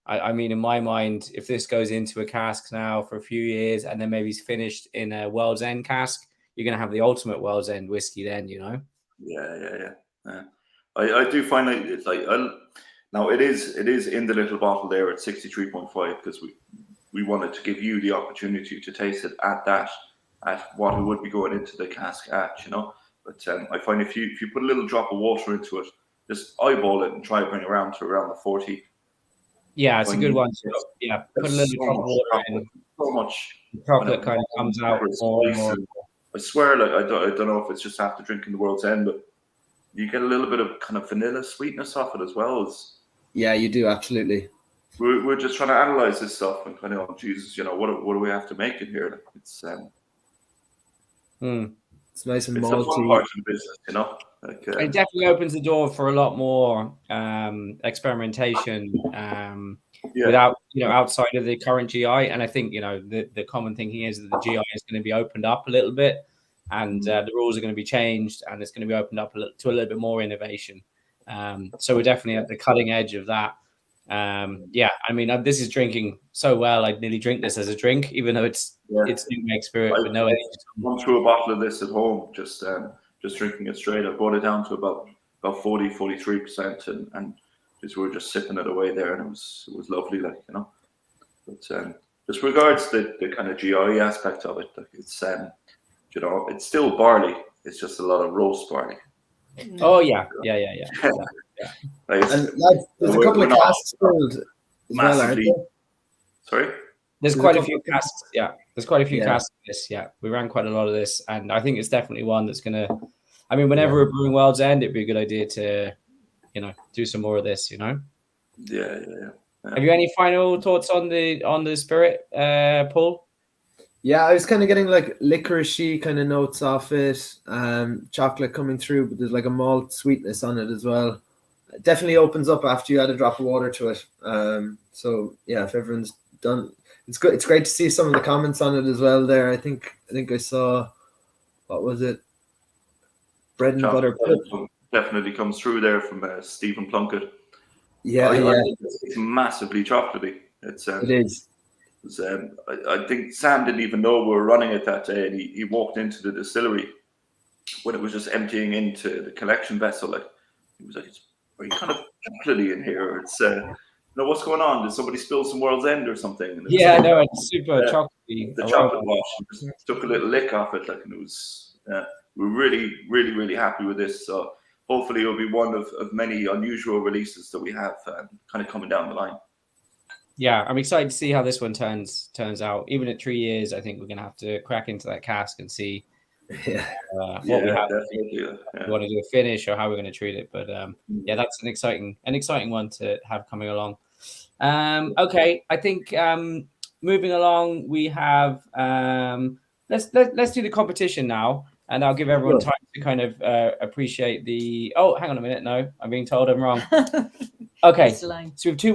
I mean, in my mind, if this goes into a cask now for a few years and then maybe it's finished in a World's End cask, you're going to have the ultimate World's End whiskey then, Yeah. I do find that it's now it is in the little bottle there at 63.5 because we wanted to give you the opportunity to taste it at what it would be going into the cask at, But I find if you put a little drop of water into it, just eyeball it and try to bring it around to around the 40. Yeah, it's a good one. Yeah, put a little drop of water in. So much chocolate kind of comes out more and more. I swear, I don't know if it's just after drinking the World's End, but you get a little bit of kind of vanilla sweetness off it as well. Yeah, you do, absolutely. We're just trying to analyze this stuff and kind of, Jesus, what do we have to make it here? It's It's nice and it's malty. a fun part of the business, It definitely opens the door for a lot more experimentation without, outside of the current GI. And I think, the common thinking is that the GI is going to be opened up a little bit, and the rules are going to be changed, and it's going to be opened up to a little bit more innovation. So we're definitely at the cutting edge of that. This is drinking so well. I'd nearly drink this as a drink, even though it's new make spirit with no energy. I've gone through a bottle of this at home, just drinking it straight. I brought it down to about 43%, and we were just sipping it away there, and it was lovely, But just regards the kind of GI aspect of it, it's it's still barley. It's just a lot of roast barley. Oh yeah. And there's a couple of casks filled as well, aren't there? Sorry? There's quite a few casks. Yeah, there's quite a few casks of this. Yeah, we ran quite a lot of this, and I think it's definitely one that's gonna. I mean, whenever we're brewing World's End, it'd be a good idea to, do some more of this. Yeah. Have you any final thoughts on the spirit, Paul? Yeah, I was kind of getting like licoricey kind of notes off it. Chocolate coming through, but there's like a malt sweetness on it as well. It definitely opens up after you add a drop of water to it. So yeah, if everyone's done, it's good. It's great to see some of the comments on it as well. There, I think I saw, what was it? Bread and butter. Definitely comes through there from Stephen Plunkett. Yeah, I yeah, think it's massively chocolatey. it is. I think Sam didn't even know we were running it that day, and he walked into the distillery when it was just emptying into the collection vessel. Like, he was like, "It's very kind of chocolatey in here. It's what's going on? Did somebody spill some World's End or something?" And Yeah, no, it's super chocolatey. the chocolate wash, just took a little lick off it, like, and it was. We're really, really, really happy with this. So hopefully it'll be one of many unusual releases that we have kind of coming down the line. Yeah, I'm excited to see how this one turns out. Even at 3 years, I think we're gonna have to crack into that cask and see what we have. Definitely. We want to do a finish or how we're going to treat it. But yeah, that's an exciting one to have coming along. Okay, I think moving along, we have let's do the competition now, and I'll give everyone time to kind of appreciate the. Oh, hang on a minute, no, I'm being told I'm wrong. Okay, so we have two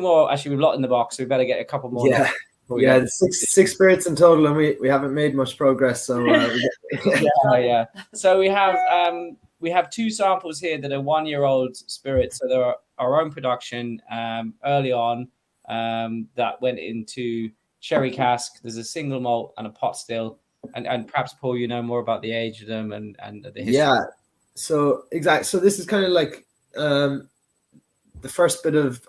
more. Actually, we've a lot in the box, so we better get a couple more. Yeah, six spirits in total, and we haven't made much progress. So yeah. So we have 2 samples here that are 1-year-old spirits. So they're our own production early on that went into sherry cask. There's a single malt and a pot still, and perhaps Paul, you know more about the age of them and the history. Yeah. So exactly. So this is kind of like the first bit of,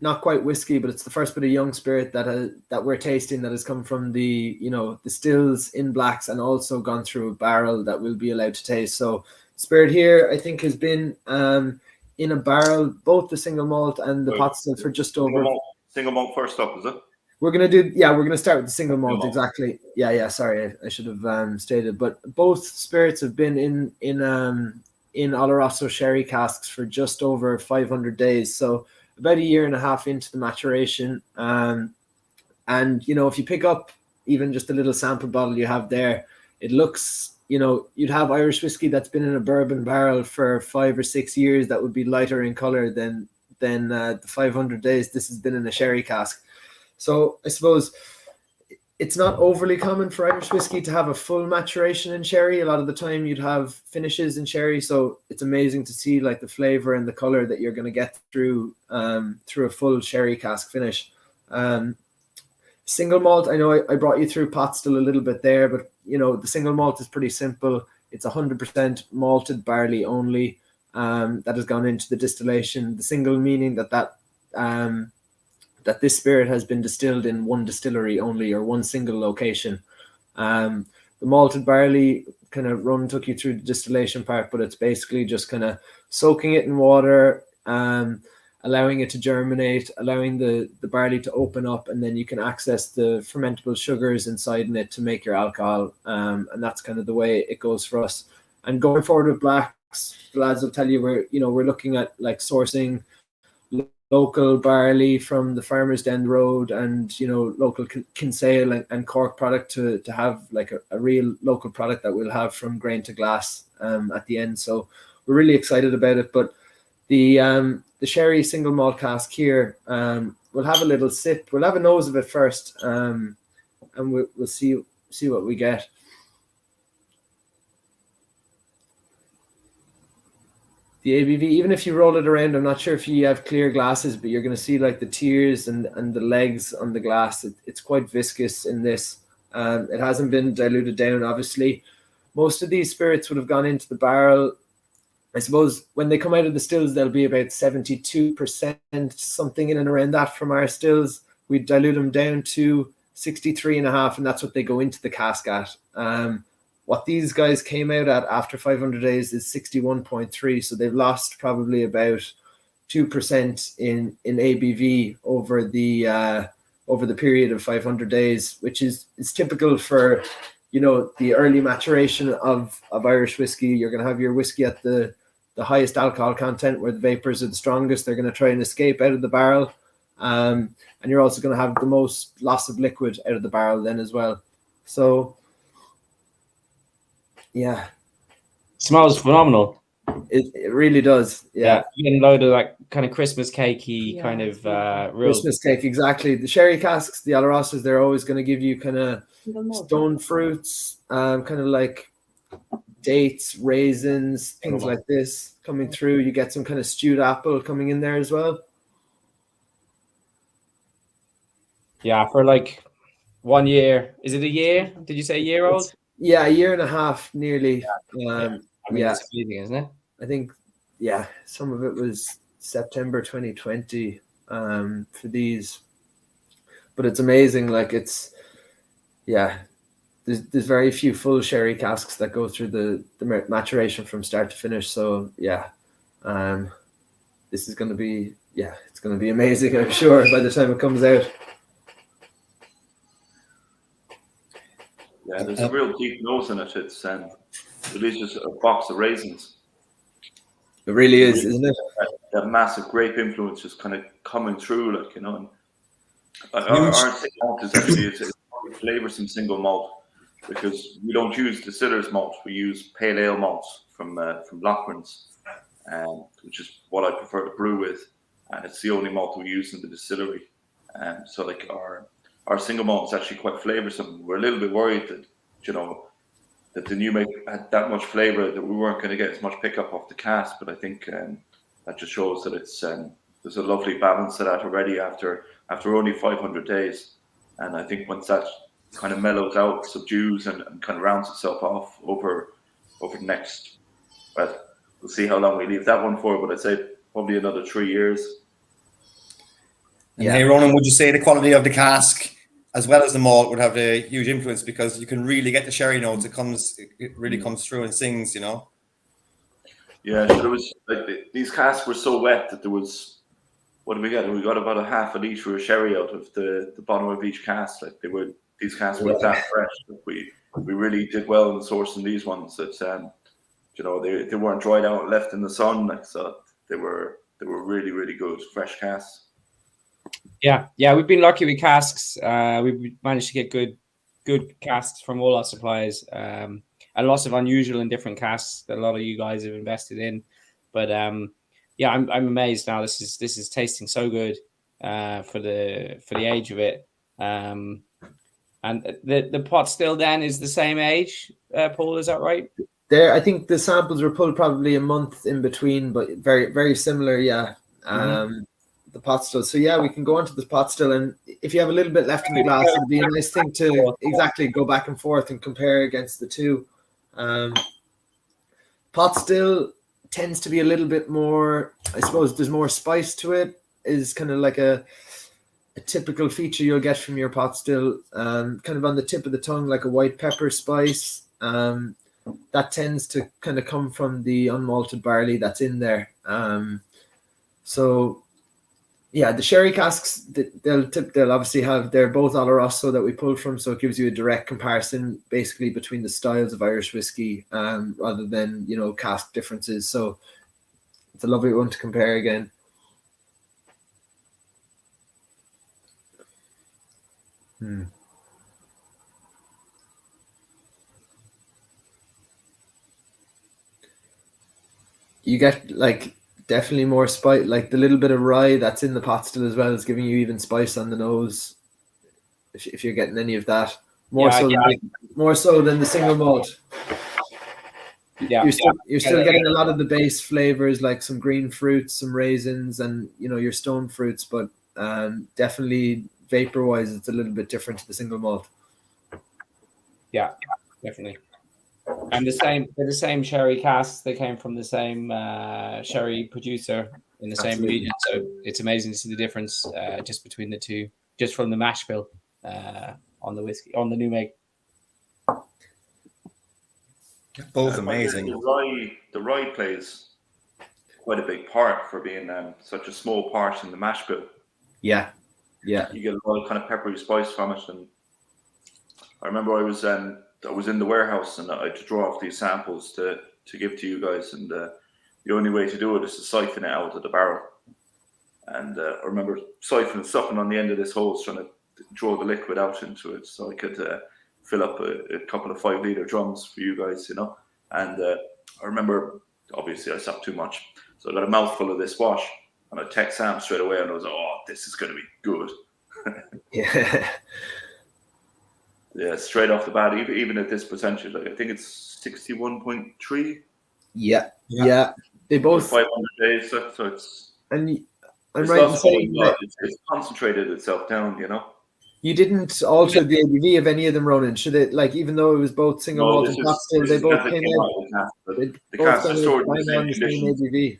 not quite whiskey, but it's the first bit of young spirit that we're tasting that has come from the the stills in Blacks and also gone through a barrel that we'll be allowed to taste. So spirit here, I think, has been in a barrel, both the single malt and the pot still, for just over. Single malt first up, is it? We're gonna start with the single malt. Exactly. Yeah. Sorry, I should have stated, but both spirits have been in Oloroso sherry casks for just over 500 days. So about a year and a half into the maturation. And if you pick up even just a little sample bottle you have there, it looks, you'd have Irish whiskey that's been in a bourbon barrel for 5 or 6 years that would be lighter in color than the 500 days this has been in a sherry cask. So I suppose it's not overly common for Irish whiskey to have a full maturation in sherry. A lot of the time you'd have finishes in sherry. So it's amazing to see like the flavor and the color that you're going to get through a full sherry cask finish. Single malt, I know I brought you through pot still a little bit there, but the single malt is pretty simple. It's 100% malted barley only that has gone into the distillation. The single meaning that this spirit has been distilled in one distillery only, or one single location. The malted barley kind of took you through the distillation part, but it's basically just kind of soaking it in water, allowing it to germinate, allowing the barley to open up, and then you can access the fermentable sugars inside in it to make your alcohol. And that's kind of the way it goes for us. And going forward with Blacks, the lads will tell you we're looking at like sourcing local barley from the farmers down the road, and local Kinsale and Cork product to have like a real local product that we'll have from grain to glass at the end. So we're really excited about it. But the sherry single malt cask here, we'll have a little sip. We'll have a nose of it first, and we'll see what we get. The ABV, even if you roll it around, I'm not sure if you have clear glasses, but you're going to see like the tears and the legs on the glass. It's quite viscous in this. It hasn't been diluted down, obviously. Most of these spirits would have gone into the barrel. I suppose when they come out of the stills, they'll be about 72%, something in and around that from our stills. We dilute them down to 63.5, and that's what they go into the cask at. What these guys came out at after 500 days is 61.3. So they've lost probably about 2% in ABV over the period of 500 days, which is typical for, the early maturation of Irish whiskey. You're going to have your whiskey at the highest alcohol content where the vapors are the strongest. They're going to try and escape out of the barrel. And you're also going to have the most loss of liquid out of the barrel then as well. So yeah, Smells phenomenal. it really does. Yeah. Getting a load of like kind of Christmas cakey Yeah, kind it's of real. Christmas cake, exactly. The sherry casks, the Olorosos, they're always going to give you kind of single malt. stone fruits, kind of like dates, raisins, things like this coming through. You get some kind of stewed apple coming in there as well. Yeah, for like 1 year. Is it a year? Did you say a year old? Yeah, a year and a half nearly. I mean, Yeah. it's amazing, isn't it? I think, yeah, some of it was September 2020 for these, but it's amazing. Like there's very few full sherry casks that go through the maturation from start to finish. So yeah, this is going to be, it's going to be amazing, I'm sure, by the time it comes out. Yeah, there's a real deep nose in it. It's just a box of raisins. It really is, isn't it? That massive grape influence is kind of coming through, like, you know. And our single malt is actually it's a flavoursome single malt because we don't use distiller's malt. We use pale ale malts from Loughran's, which is what I prefer to brew with, and it's the only malt we use in the distillery. So like our single malt is actually quite flavoursome. We're a little bit worried that, you know, that the new make had that much flavour that we weren't going to get as much pickup off the cask. But I think that just shows that it's there's a lovely balance to that already after only 500 days. And I think once that kind of mellows out, subdues, and kind of rounds itself off over the next, well, we'll see how long we leave that one for. But I'd say probably another 3 years. And hey, Ronan, would you say the quality of the cask as well as the malt would have a huge influence because you can really get the sherry notes? It really comes through and sings, you know. Yeah, so there was like these casks were so wet that there was, what did we get? We got about a half a litre of sherry out of the bottom of each cask. Like these casks were that fresh. That we really did well in sourcing these ones. That you know, they weren't dried out and left in the sun. Like, so they were really, really good fresh casks. Yeah, we've been lucky with casks. We've managed to get good casks from all our suppliers, and lots of unusual and different casks that a lot of you guys have invested in. But yeah, I'm amazed now. This is tasting so good for the age of it. And the pot still then is the same age, Paul. Is that right? I think the samples were pulled probably a month in between, but very, very similar. Yeah. The pot still. So yeah, we can go on to the pot still, and if you have a little bit left in the glass, it'd be a nice thing to exactly go back and forth and compare against the two. Pot still tends to be a little bit more, I suppose there's more spice to it, is kind of like a typical feature you'll get from your pot still, kind of on the tip of the tongue, like a white pepper spice. That tends to kind of come from the unmalted barley that's in there. So yeah, the sherry casks, they'll obviously have, they're both Oloroso that we pulled from, so it gives you a direct comparison basically between the styles of Irish whiskey, rather than, you know, cask differences. So it's a lovely one to compare again. You get like definitely more spice, like the little bit of rye that's in the pot still as well is giving you even spice on the nose. If you're getting any of that, more so than the single malt. Yeah, you're still getting a lot of the base flavors, like some green fruits, some raisins, and, you know, your stone fruits. But definitely vapor wise, it's a little bit different to the single malt. Yeah, definitely. And the same sherry casks. They came from the same sherry producer in the same region. So it's amazing to see the difference just between the two, just from the mash bill on the whiskey, on the new make. Both amazing. The rye plays quite a big part for being such a small part in the mash bill. Yeah. You get a lot of kind of peppery spice from it. And I remember I was in the warehouse and I had to draw off these samples to give to you guys, and the only way to do it is to siphon it out of the barrel. And I remember sucking on the end of this hose, trying to draw the liquid out into it so I could fill up a couple of 5-litre drums for you guys, you know. And I remember, obviously, I stopped too much, so I got a mouthful of this wash, and I text Sam straight away, and I was like, "Oh, this is going to be good." Yeah. Yeah, straight off the bat, even at this potential, like I think it's 61.3. Yeah. They both 500 days, so it's. And I'm It's right in not saying that it's concentrated itself down, you know. you didn't alter the ABV of any of them, Ronan. Should it, like, even though it was both single No, malt and pot still, they both came out. The They casks both are came stored out in the bang on same the same conditions. ABV.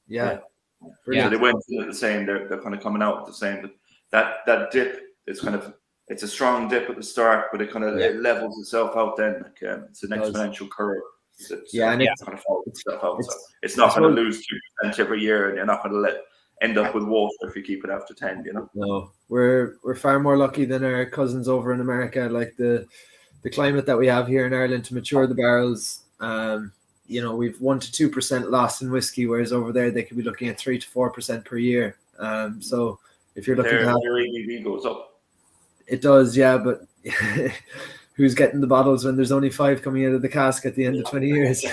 Yeah. So Brilliant. they went in at the same. They're kind of coming out at the same. That dip is kind of, it's a strong dip at the start, but it kind of it levels itself out then. Like, it's an exponential curve. That, And kind of follows itself out. So it's not going to lose 2% every year, and you're not going to end up with water if you keep it after 10. You know. No, we're far more lucky than our cousins over in America. Like the climate that we have here in Ireland to mature the barrels. You know, we've 1 to 2% loss in whiskey, whereas over there they could be looking at 3 to 4% per year. So if you're looking to have, their ABV goes up. It does, yeah, but who's getting the bottles when there's only 5 coming out of the cask at the end of 20 years?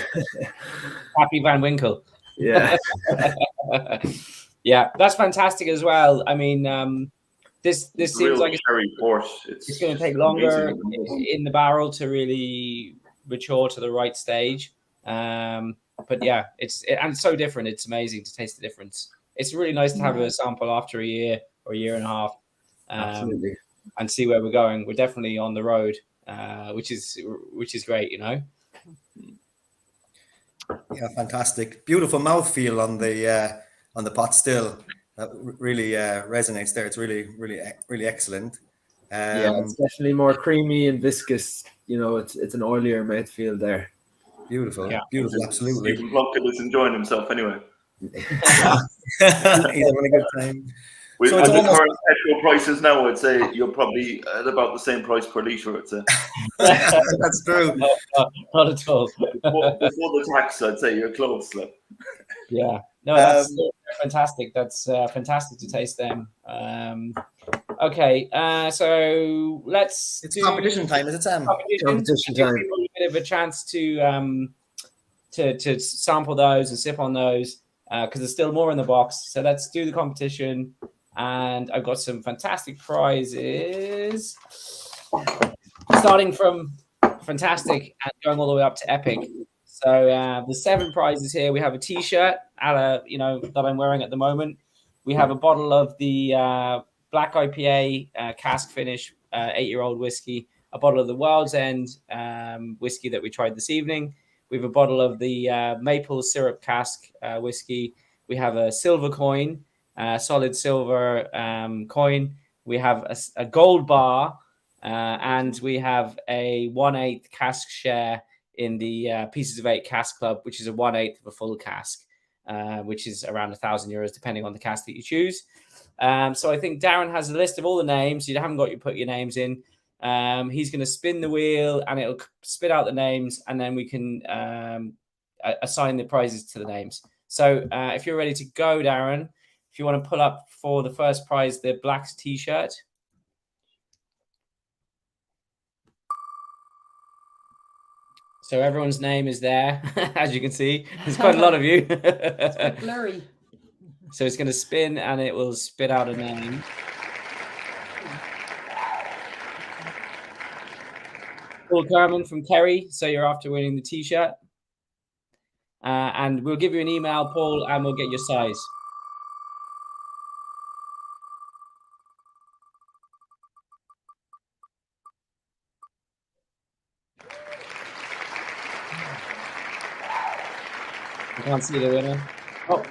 Happy Van Winkle. Yeah. Yeah, that's fantastic as well. I mean, this seems like cherry port. It's going to take longer in the barrel to really mature to the right stage. But yeah, it's so different. It's amazing to taste the difference. It's really nice to have a sample after a year or a year and a half. Absolutely. And see where we're going. We're definitely on the road, which is great, you know. Yeah, fantastic, beautiful mouthfeel on the pot still. That really resonates there. It's really excellent. Yeah, it's definitely more creamy and viscous. You know, it's an oilier mouthfeel there. Beautiful, beautiful, absolutely. Stephen Plunkett is enjoying himself anyway. He's having a good time. With So it's the almost, current petrol prices now, I'd say you're probably at about the same price per litre, I'd say. that's true. Not at all. Before the tax, I'd say you're close. Like. Yeah. No, that's fantastic. That's fantastic to taste them. Okay, so let's do competition time, is it, Sam? Competition time. Give people a bit of a chance to sample those and sip on those because there's still more in the box. So let's do the competition. And I've got some fantastic prizes, starting from fantastic and going all the way up to epic. So the 7 prizes here. We have a T-shirt, that I'm wearing at the moment. We have a bottle of the Black IPA cask finish 8-year-old whiskey, a bottle of the World's End whiskey that we tried this evening. We have a bottle of the maple syrup cask whiskey. We have a silver coin. Solid silver coin. We have a gold bar, and we have a 1/8 cask share in the Pieces of 8 cask club, which is a 1/8 of a full cask, which is around €1,000 depending on the cask that you choose. So I think Darren has a list of all the names. You haven't got to put your names in. He's going to spin the wheel and it'll spit out the names, and then we can assign the prizes to the names. So if you're ready to go, Darren, if you want to pull up for the first prize, the Blacks T-shirt. So everyone's name is there, as you can see. There's quite a lot of you. It's a bit blurry. So it's going to spin and it will spit out a name. Paul Kerman from Kerry. So you're after winning the T-shirt. And we'll give you an email, Paul, and we'll get your size. I can't see the winner. Oh,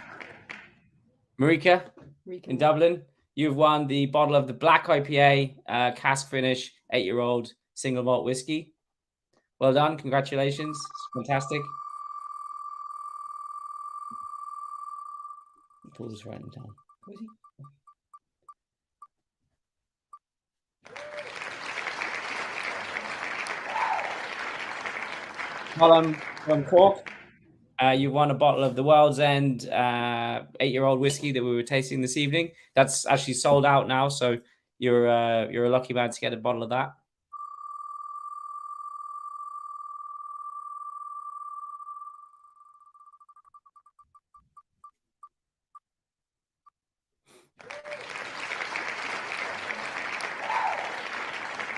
Marika in Dublin, you've won the bottle of the Black IPA cask finish 8-year-old single malt whiskey. Well done. Congratulations. Fantastic. Paul's writing down. Who is he? Colin from Cork. You won a bottle of the World's End 8-year-old whiskey that we were tasting this evening. That's actually sold out now, so you're a lucky man to get a bottle of that.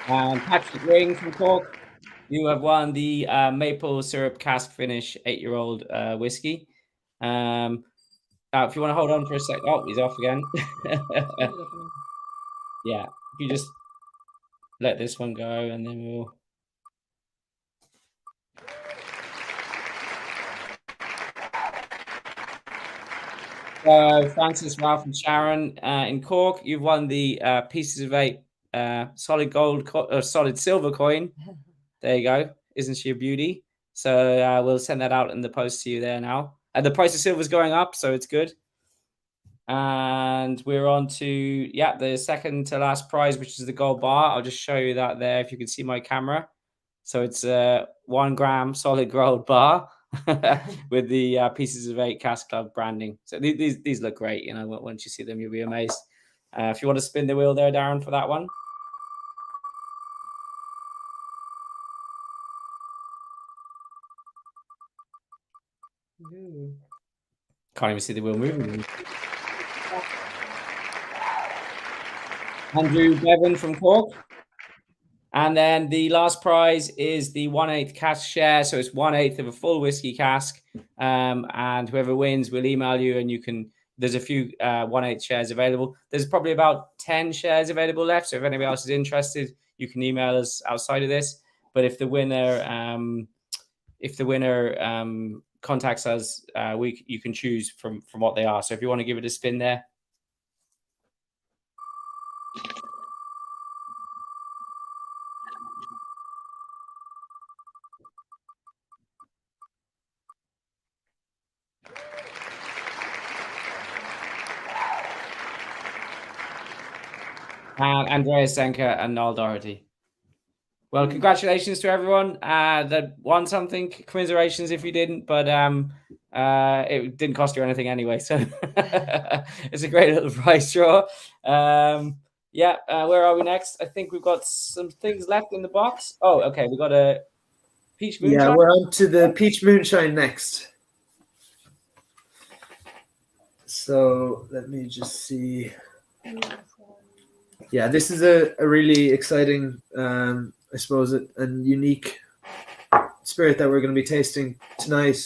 Patrick Ring from Cork, you have won the maple syrup cask finish 8-year-old whiskey. If you want to hold on for a sec. Oh, he's off again. Yeah, if you just let this one go, and then we'll. Francis, Ralph, and Sharon in Cork, you've won the Pieces of 8 solid gold, solid silver coin. There you go. Isn't she a beauty? So we'll send that out in the post to you there now. The price of silver is going up, so it's good. And we're on to the second to last prize, which is the gold bar. I'll just show you that there if you can see my camera. So it's a 1 gram solid gold bar with the Pieces of 8 Cask Club branding. So these look great. You know, once you see them, you'll be amazed. If you want to spin the wheel there, Darren, for that one. Can't even see the wheel moving. Andrew Bevan from Cork. And then the last prize is the 1/8 cask share. So it's 1/8 of a full whiskey cask. And whoever wins will email you, and you can. There's a few 1/8 shares available. There's probably about 10 shares available left. So if anybody else is interested, you can email us outside of this. But if the winner contacts us, you can choose from what they are. So if you want to give it a spin there. And Andreas Senka and Noel Doherty. Well, congratulations to everyone that won something. Commiserations if you didn't, but it didn't cost you anything anyway. So it's a great little prize draw. Where are we next? I think we've got some things left in the box. Oh, okay. We got a peach moonshine. Yeah, we're on to the peach moonshine next. So let me just see. Yeah, this is a really exciting, I suppose, and unique spirit that we're going to be tasting tonight.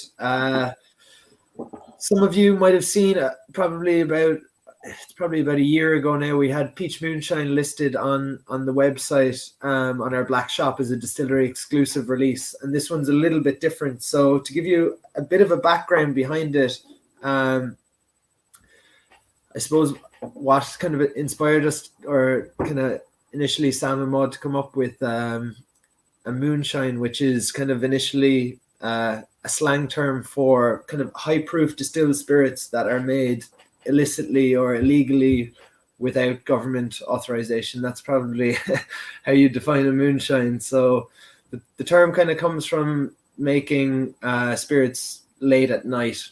Some of you might have seen probably about a year ago now, we had peach moonshine listed on the website on our Black Shop as a distillery exclusive release, and this one's a little bit different. So to give you a bit of a background behind it, I suppose what kind of inspired us, or kind of initially Sam and Maud, to come up with a moonshine, which is kind of initially a slang term for kind of high proof distilled spirits that are made illicitly or illegally without government authorization. That's probably how you define a moonshine. So the term kind of comes from making spirits late at night,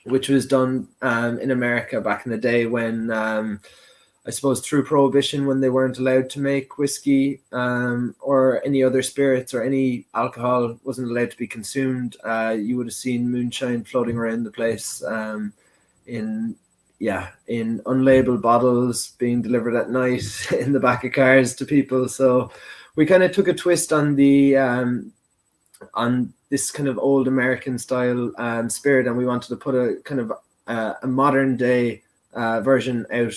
which was done in America back in the day when, I suppose, through Prohibition, when they weren't allowed to make whiskey or any other spirits or any alcohol wasn't allowed to be consumed. You would have seen moonshine floating around the place in unlabeled bottles being delivered at night in the back of cars to people. So we kind of took a twist on the on this kind of old American style spirit, and we wanted to put a kind of a modern day version out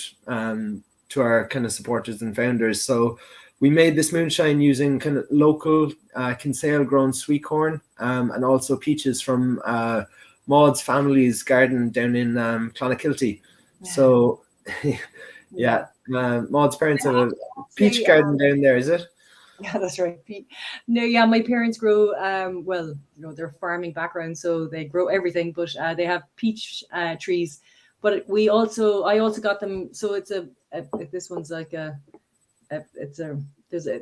to our kind of supporters and founders. So we made this moonshine using kind of local Kinsale grown sweet corn and also peaches from Maud's family's garden down in Clonakilty. So Maud's parents have a peach garden down there, is it? Yeah, that's right. No, yeah, my parents grow, they're farming background, so they grow everything, but they have peach trees. But I also got them, so it's this one's like there's a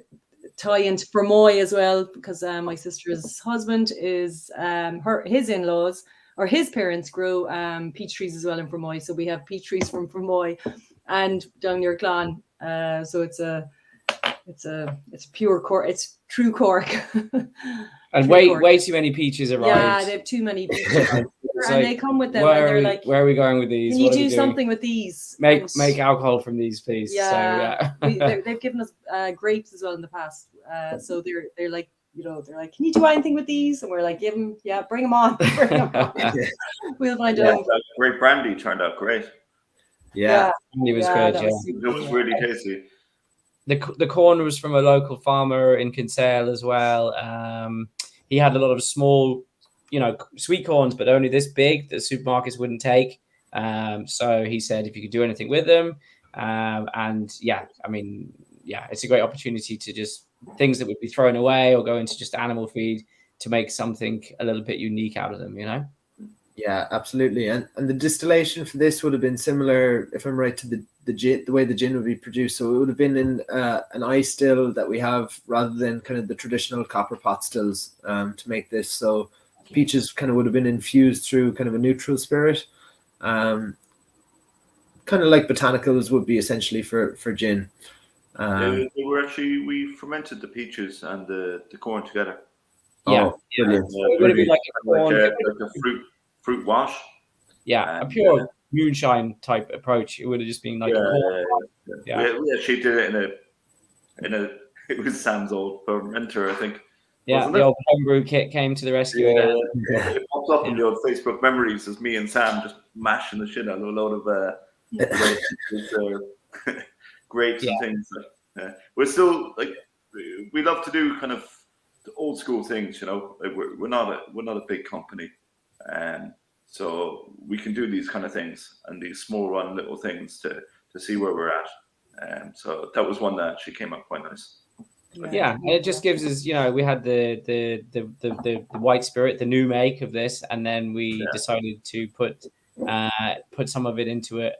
tie into Fermoy as well, because my sister's husband is his in-laws or his parents grow peach trees as well in Fermoy. So we have peach trees from Fermoy and down near Clon. So it's a pure core. It's through Cork. And Through Cork. way too many peaches arrived. Yeah, they have too many peaches. and like, they come with them and they're like, where are we going with these? can you What are we do doing? something with these? Make And alcohol from these, please. yeah, So, they've given us grapes as well in the past. So they're like, they're like, can you do anything with these? And we're like, bring them on. Bring 'em on. We'll find out. Great brandy turned out great. Yeah. It was good. that Yeah. was super It was good. really tasty. The corn was from a local farmer in Kinsale as well. He had a lot of small, sweet corns, but only this big that supermarkets wouldn't take. So he said if you could do anything with them, it's a great opportunity to just things that would be thrown away or go into just animal feed to make something a little bit unique out of them. Yeah, absolutely. And the distillation for this would have been similar, if I'm right, to the way the gin would be produced. So it would have been in an ice still that we have rather than kind of the traditional copper pot stills to make this. So peaches kind of would have been infused through kind of a neutral spirit, kind of like botanicals would be essentially for gin. They were actually, we fermented the peaches and the corn together. Yeah, brilliant. It would have been like a corn, like a fruit wash. Yeah, a pure moonshine type approach. It would have just been like a corn. Yeah. We actually did it in a it was Sam's old fermenter, I think. Yeah, the old homebrew kit came to the rescue again. It popped up in the old Facebook memories as me and Sam just mashing the shit out of a load of grapes and things. We're still like we love to do kind of the old school things, Like we're not a big company, and so we can do these kind of things and these small run little things to see where we're at. So that was one that actually came up quite nice. Yeah, and it just gives us, we had the white spirit, the new make of this, and then we decided to put some of it into a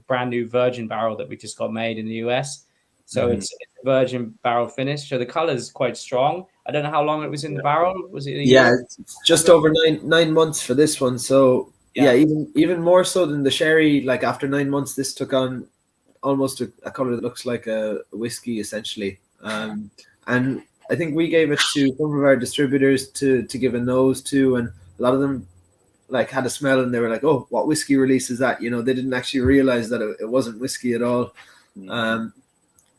brand new virgin barrel that we just got made in the US. So it's a virgin barrel finish. So the color is quite strong. I don't know how long it was in the barrel. Was it? It's just over 9 months for this one. So even more so than the sherry. Like after 9 months, this took on almost a color that looks like a whiskey essentially. And I think we gave it to some of our distributors to give a nose to, and a lot of them like had a smell and they were like, "Oh, what whiskey release is that?" They didn't actually realize that it wasn't whiskey at all.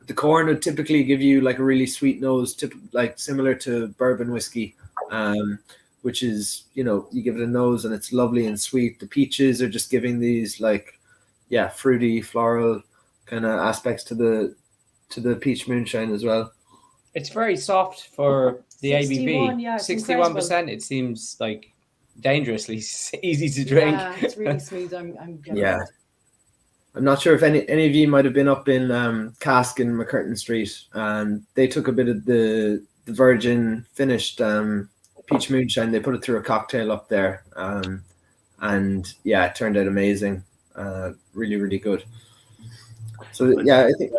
The corn would typically give you like a really sweet nose, like similar to bourbon whiskey, which is, you give it a nose and it's lovely and sweet. The peaches are just giving these like, fruity, floral kind of aspects to the peach moonshine as well. It's very soft for the 61, ABV. yeah, it's 61%. It seems like dangerously easy to drink. Yeah, it's really smooth. I'm getting it. I'm not sure if any of you might have been up in Cask in McCurtain Street, and they took a bit of the virgin finished peach moonshine. They put it through a cocktail up there, and it turned out amazing. Really, really good. So I think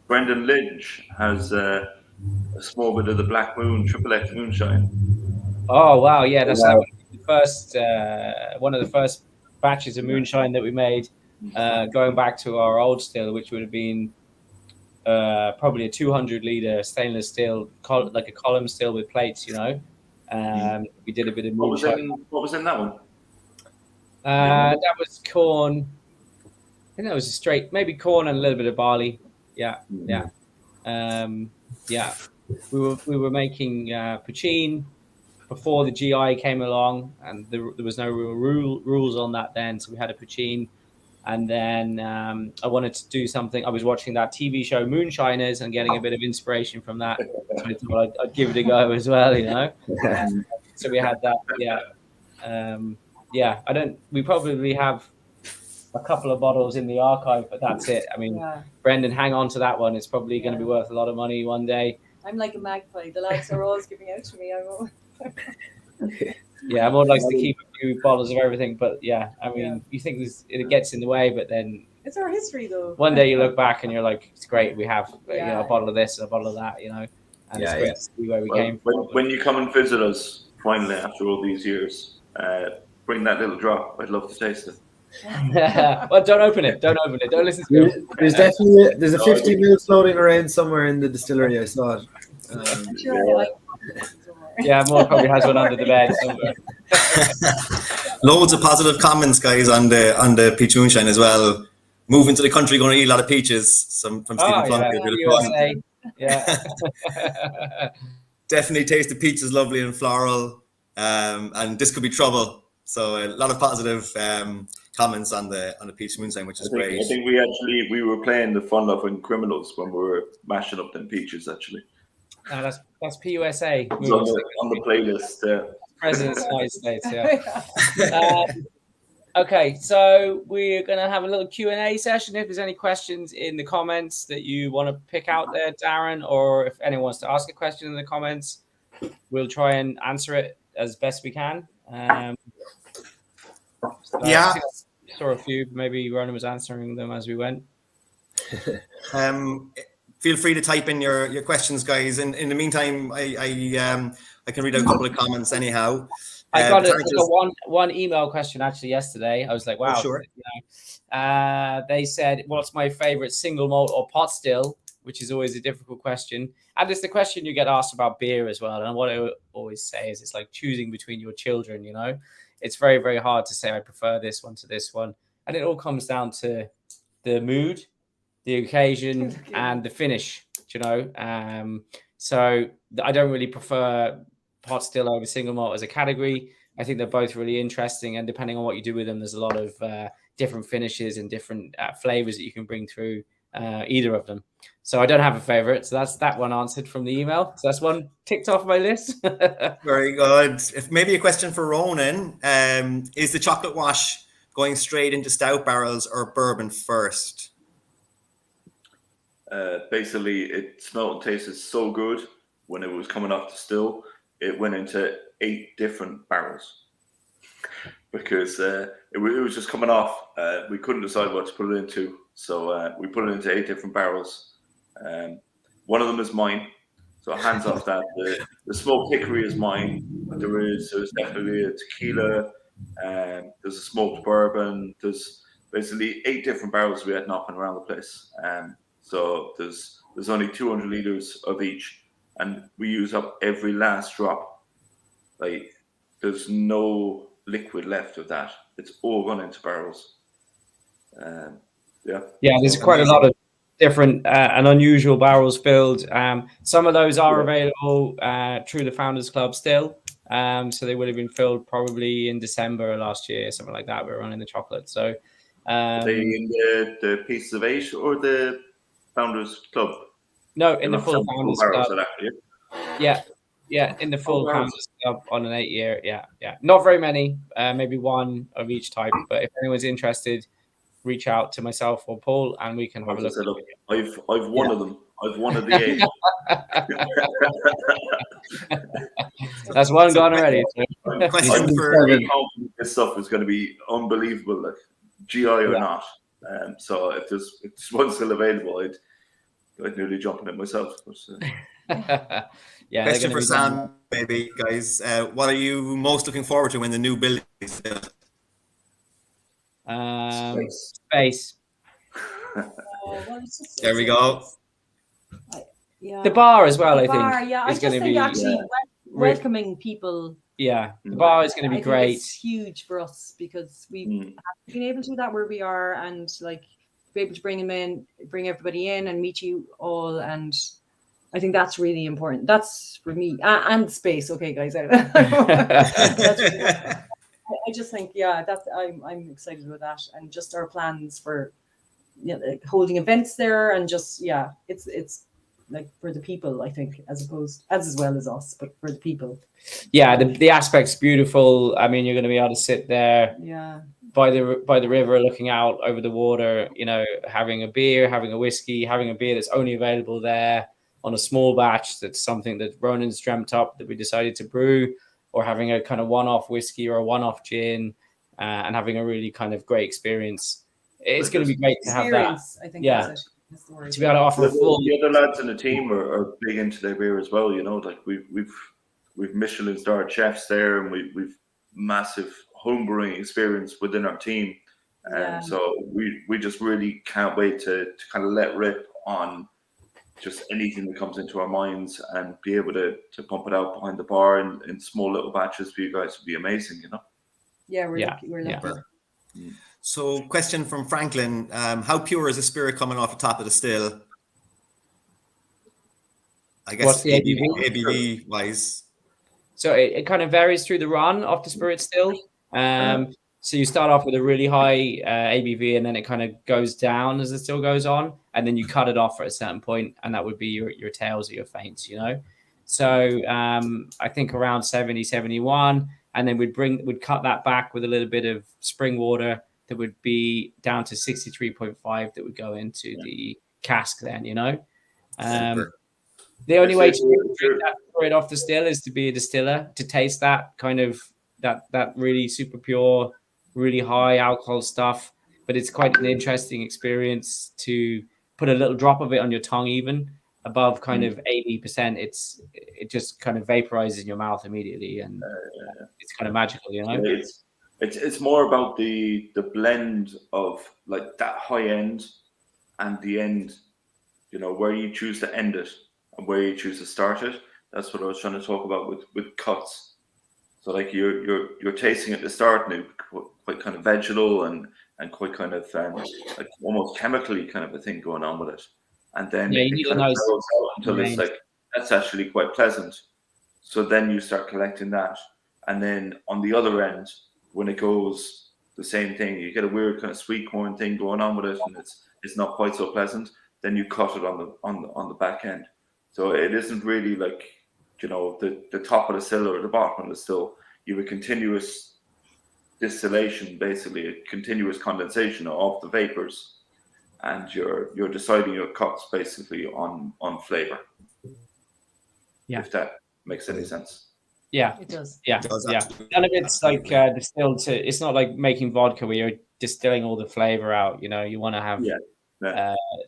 Brendan Lynch has a small bit of the Black Moon Triple X moonshine. Oh wow, yeah, that's the first one of the first batches of moonshine that we made. Going back to our old still, which would have been probably a 200-liter stainless steel, like a column still with plates, We did a bit of moonshine. What was in that one? That was corn. I think that was maybe corn and a little bit of barley. Yeah. We were making poutine before the GI came along, and there was no real rules on that then. So we had a poutine. And then I wanted to do something. I was watching that TV show Moonshiners and getting a bit of inspiration from that. So I thought I'd give it a go as well, So we had that. We probably have a couple of bottles in the archive, but that's it. I mean, Brendan, hang on to that one. It's probably going to be worth a lot of money one day. I'm like a magpie. The lads are always giving out to me. I'm always likes to keep a few bottles of everything, but you think it gets in the way, but then it's our history though. One day you look back and you're like, it's great. We have a bottle of this, a bottle of that, and it's great to see where we came from. When you come and visit us finally after all these years, bring that little drop. I'd love to taste it. Well, don't open it. Don't listen to it. There's a 50 ml floating around somewhere in the distillery. I saw it. Sure, Yeah, Mo probably has one under the bed somewhere. Loads of positive comments, guys, on the peach moonshine as well. Moving to the country, going to eat a lot of peaches. Some from Stephen Oh, Plum. yeah, Bit of fun. USA. Yeah. Definitely taste the peach is lovely and floral, and this could be trouble. So a lot of positive comments on the peach moonshine, which is great. I think we were playing the fun loving criminals when we were mashing up them peaches actually. That's PUSA. It's on the playlist. President of the United States. Yeah. Okay, so we're going to have a little Q&A session. If there's any questions in the comments that you want to pick out there, Darren, or if anyone wants to ask a question in the comments, we'll try and answer it as best we can. Yeah. I saw a few. Maybe Ronan was answering them as we went. Feel free to type in your questions, guys. In the meantime, I can read out a couple of comments anyhow. I got one email question actually yesterday. I was like, wow. Oh, sure. They said, what's my favorite single malt or pot still? Which is always a difficult question. And it's the question you get asked about beer as well. And what I always say is it's like choosing between your children, you know? It's very, very hard to say I prefer this one to this one. And it all comes down to the mood, the occasion, and the finish, you know? So I don't really prefer pot still over single malt as a category. I think they're both really interesting, and depending on what you do with them, there's a lot of different finishes and different flavors that you can bring through either of them. So I don't have a favorite. So that's that one answered from the email. So that's one ticked off my list. Very good. If maybe a question for Ronan, is the chocolate wash going straight into stout barrels or bourbon first? Basically, it smelled and tasted so good when it was coming off the still. It went into 8 different barrels because it was just coming off. We couldn't decide what to put it into, so we put it into 8 different barrels. One of them is mine, so hands off that. The smoked hickory is mine. There's definitely a tequila. There's a smoked bourbon. There's basically 8 different barrels we had knocking around the place. So there's only 200 liters of each. And we use up every last drop. Like, there's no liquid left of that. It's all gone into barrels. Yeah, there's quite a lot of different and unusual barrels filled. Some of those are available through the Founders Club still. So they would have been filled probably in December last year, something like that. We were running the chocolate. So are they in the pieces of 8 or the Founders Club? No, in the full Founders Club. Yeah, in the full Founders Club on an 8-year. Yeah. Not very many, maybe one of each type. But if anyone's interested, reach out to myself or Paul, and we can have a look. I've one of them. I've one of the 8. That's one gone already. Question for this stuff is going to be unbelievable, like GI or not. So if there's one still available, I'd nearly jump on it myself. But, question for Sam, maybe, guys. What are you most looking forward to when the new building is built? Space. There we go. The bar as well, the I bar, think. Yeah, I just think actually welcoming people. Yeah, the bar is going to be great. It's huge for us because we've been able to do that where we are, and like be able to bring everybody in and meet you all, and I think that's really important. That's for me, and space. Okay, guys, I just think that's I'm excited about that, and just our plans for like holding events there, and just it's like for the people, I think, as well as us, but for the people. Yeah, the aspect's beautiful. I mean, you're going to be able to sit there by the river, looking out over the water, you know, having a beer, having a whiskey, having a beer that's only available there on a small batch. That's something that Ronan's dreamt up that we decided to brew, or having a kind of one-off whiskey or a one-off gin, and having a really kind of great experience. It's going to be great to have that. I think that's to be able to offer a full. The other lads in the team are big into their beer as well. You know, like we've Michelin-starred chefs there, and we've massive homebrewing experience within our team, and so we just really can't wait to kind of let rip on just anything that comes into our minds, and be able to pump it out behind the bar in small little batches for you guys would be amazing, Yeah, we're Yeah, lucky. We're yeah. lucky. So, question from Franklin: how pure is a spirit coming off the top of the still? I guess What's the ABV? ABV wise. So it kind of varies through the run of the spirit still. So you start off with a really high ABV, and then it kind of goes down as the still goes on, and then you cut it off at a certain point, and that would be your tails or your feints, So I think around 70, 71, and then we'd cut that back with a little bit of spring water that would be down to 63.5 that would go into the cask then, Super. The only way to drink that straight off the still is to be a distiller, to taste that kind of that really super pure, really high alcohol stuff. But it's quite an interesting experience to put a little drop of it on your tongue, even above kind of 80%. It just kind of vaporizes in your mouth immediately, and it's kind of magical, It's more about the blend of like that high end and the end, where you choose to end it and where you choose to start it. That's what I was trying to talk about with cuts. So like you're tasting at the start now, quite kind of vegetal and quite kind of like almost chemically kind of a thing going on with it, and then you it need kind a of nice mellows out until it's like that's actually quite pleasant. So then you start collecting that, and then on the other end, when it goes the same thing, you get a weird kind of sweet corn thing going on with it, and it's not quite so pleasant. Then you cut it on the back end. So it isn't really like, the top of the still or the bottom of the still. You have a continuous distillation, basically a continuous condensation of the vapors, and you're deciding your cuts basically on flavor. Yeah. If that makes any sense. Yeah, It does. Yeah, It does, yeah. absolutely. None of it's like distilled to. It's not like making vodka where you're distilling all the flavor out. You want to have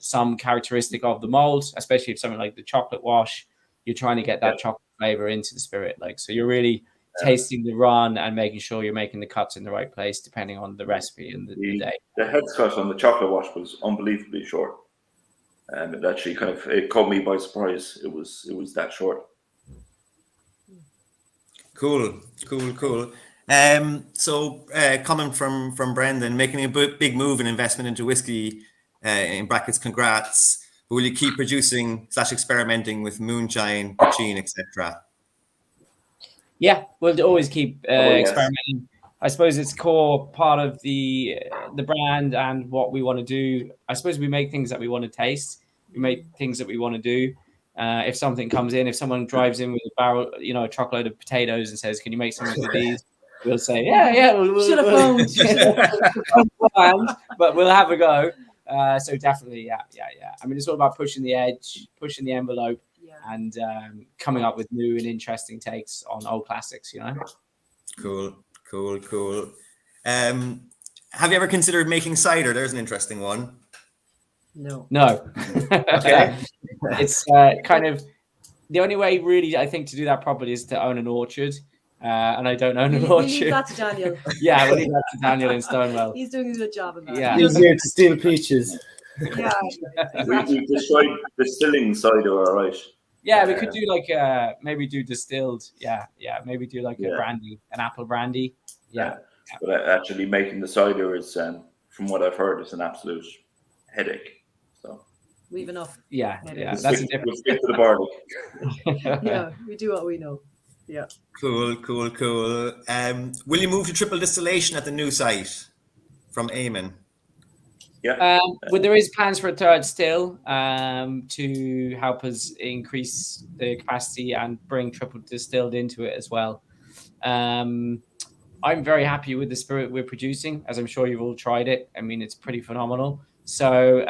some characteristic of the mold, especially if something like the chocolate wash. You're trying to get that chocolate flavor into the spirit, so you're really tasting the run and making sure you're making the cuts in the right place, depending on the recipe and the day. The head cut on the chocolate wash was unbelievably short, and it actually it caught me by surprise. It was that short. Cool. So coming from Brendan, making a big move in investment into whiskey, in brackets, congrats. But will you keep producing / experimenting with moonshine, poachine, etc.? Yeah, we'll always keep Yes. experimenting. I suppose it's core part of the brand and what we want to do. I suppose we make things that we want to taste. We make things that we want to do. If something comes in, if someone drives in with a barrel, a truckload of potatoes and says, "Can you make something with these?" We'll say, "Yeah, Should have phoned. but we'll have a go." So definitely, yeah. I mean, it's all about pushing the edge, pushing the envelope, and coming up with new and interesting takes on old classics. Cool. Have you ever considered making cider? There's an interesting one. No. Okay. It's kind of the only way, really, I think, to do that properly is to own an orchard. And I don't own an orchard. We'll leave that to Daniel. Yeah, we'll leave that to Daniel in Stonewell. He's doing a good job of that. Yeah. Easier to steal peaches. Yeah. We've destroyed distilling cider, all right. Yeah, we could do maybe do distilled. Yeah. Maybe do a brandy, an apple brandy. Yeah. But actually making the cider is, from what I've heard, is an absolute headache. So We've enough. Yeah. We'll That's a different. We'll stick to the barley. Yeah, we do what we know. Yeah. Cool. Will you move to triple distillation at the new site from Eamon? Yeah. Well, there is plans for a third still to help us increase the capacity and bring triple distilled into it as well. I'm very happy with the spirit we're producing, as I'm sure you've all tried it. I mean, it's pretty phenomenal. So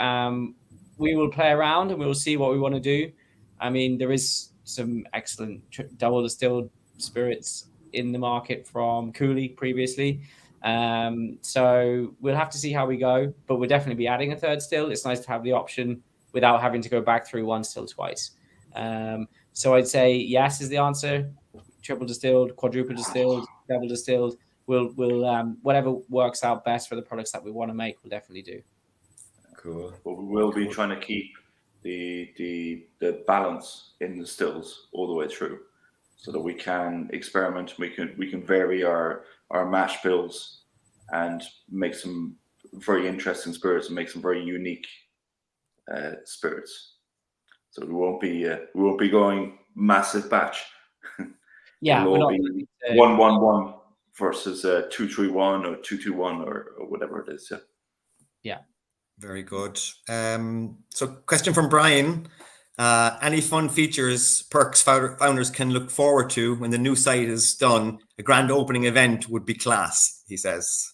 we will play around and we'll see what we want to do. I mean, there is some excellent double distilled spirits in the market from Cooley previously. So we'll have to see how we go, but we'll definitely be adding a third still. It's nice to have the option without having to go back through one still twice. So I'd say yes is the answer. Triple distilled, quadruple distilled, double distilled. We'll whatever works out best for the products that we want to make, we'll definitely do. Cool. But we will be trying to keep the balance in the stills all the way through, so that we can experiment. We can vary our mash bills and make some very interesting spirits and make some very unique spirits. So we won't be going massive batch. Yeah, It'll we're all not be 1-1-1 versus 2-3-1 or 2-2-1 or whatever it is. Yeah. Very good. So question from Brian. Any fun features, perks founders can look forward to when the new site is done? A grand opening event would be class, he says.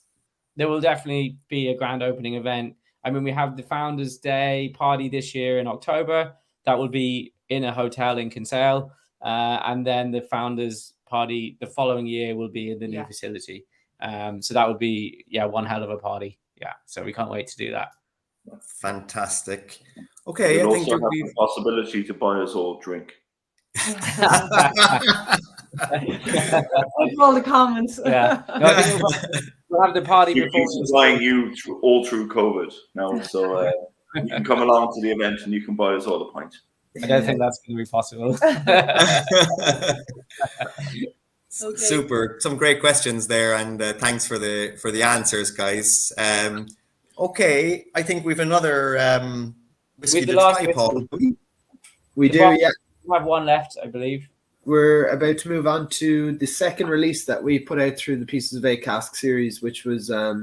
There will definitely be a grand opening event. I mean, we have the Founders Day party this year in October. That will be in a hotel in Kinsale. And then the Founders Party the following year will be in the new facility. So that would be, one hell of a party. Yeah. So we can't wait to do that. Fantastic. Okay, We'll I think also have the possibility to buy us all a drink. All the comments. Yeah. No, I think we'll have the party before. We're supplying you all through COVID now, so you can come along to the event and you can buy us all a pint. I don't think that's going to be possible. Okay. Super. Some great questions there, and thanks for the answers, guys. Okay, I think we've another whiskey With the to last try, Paul. We do, yeah. We have one left, I believe. We're about to move on to the second release that we put out through the Pieces of 8 cask series, which was a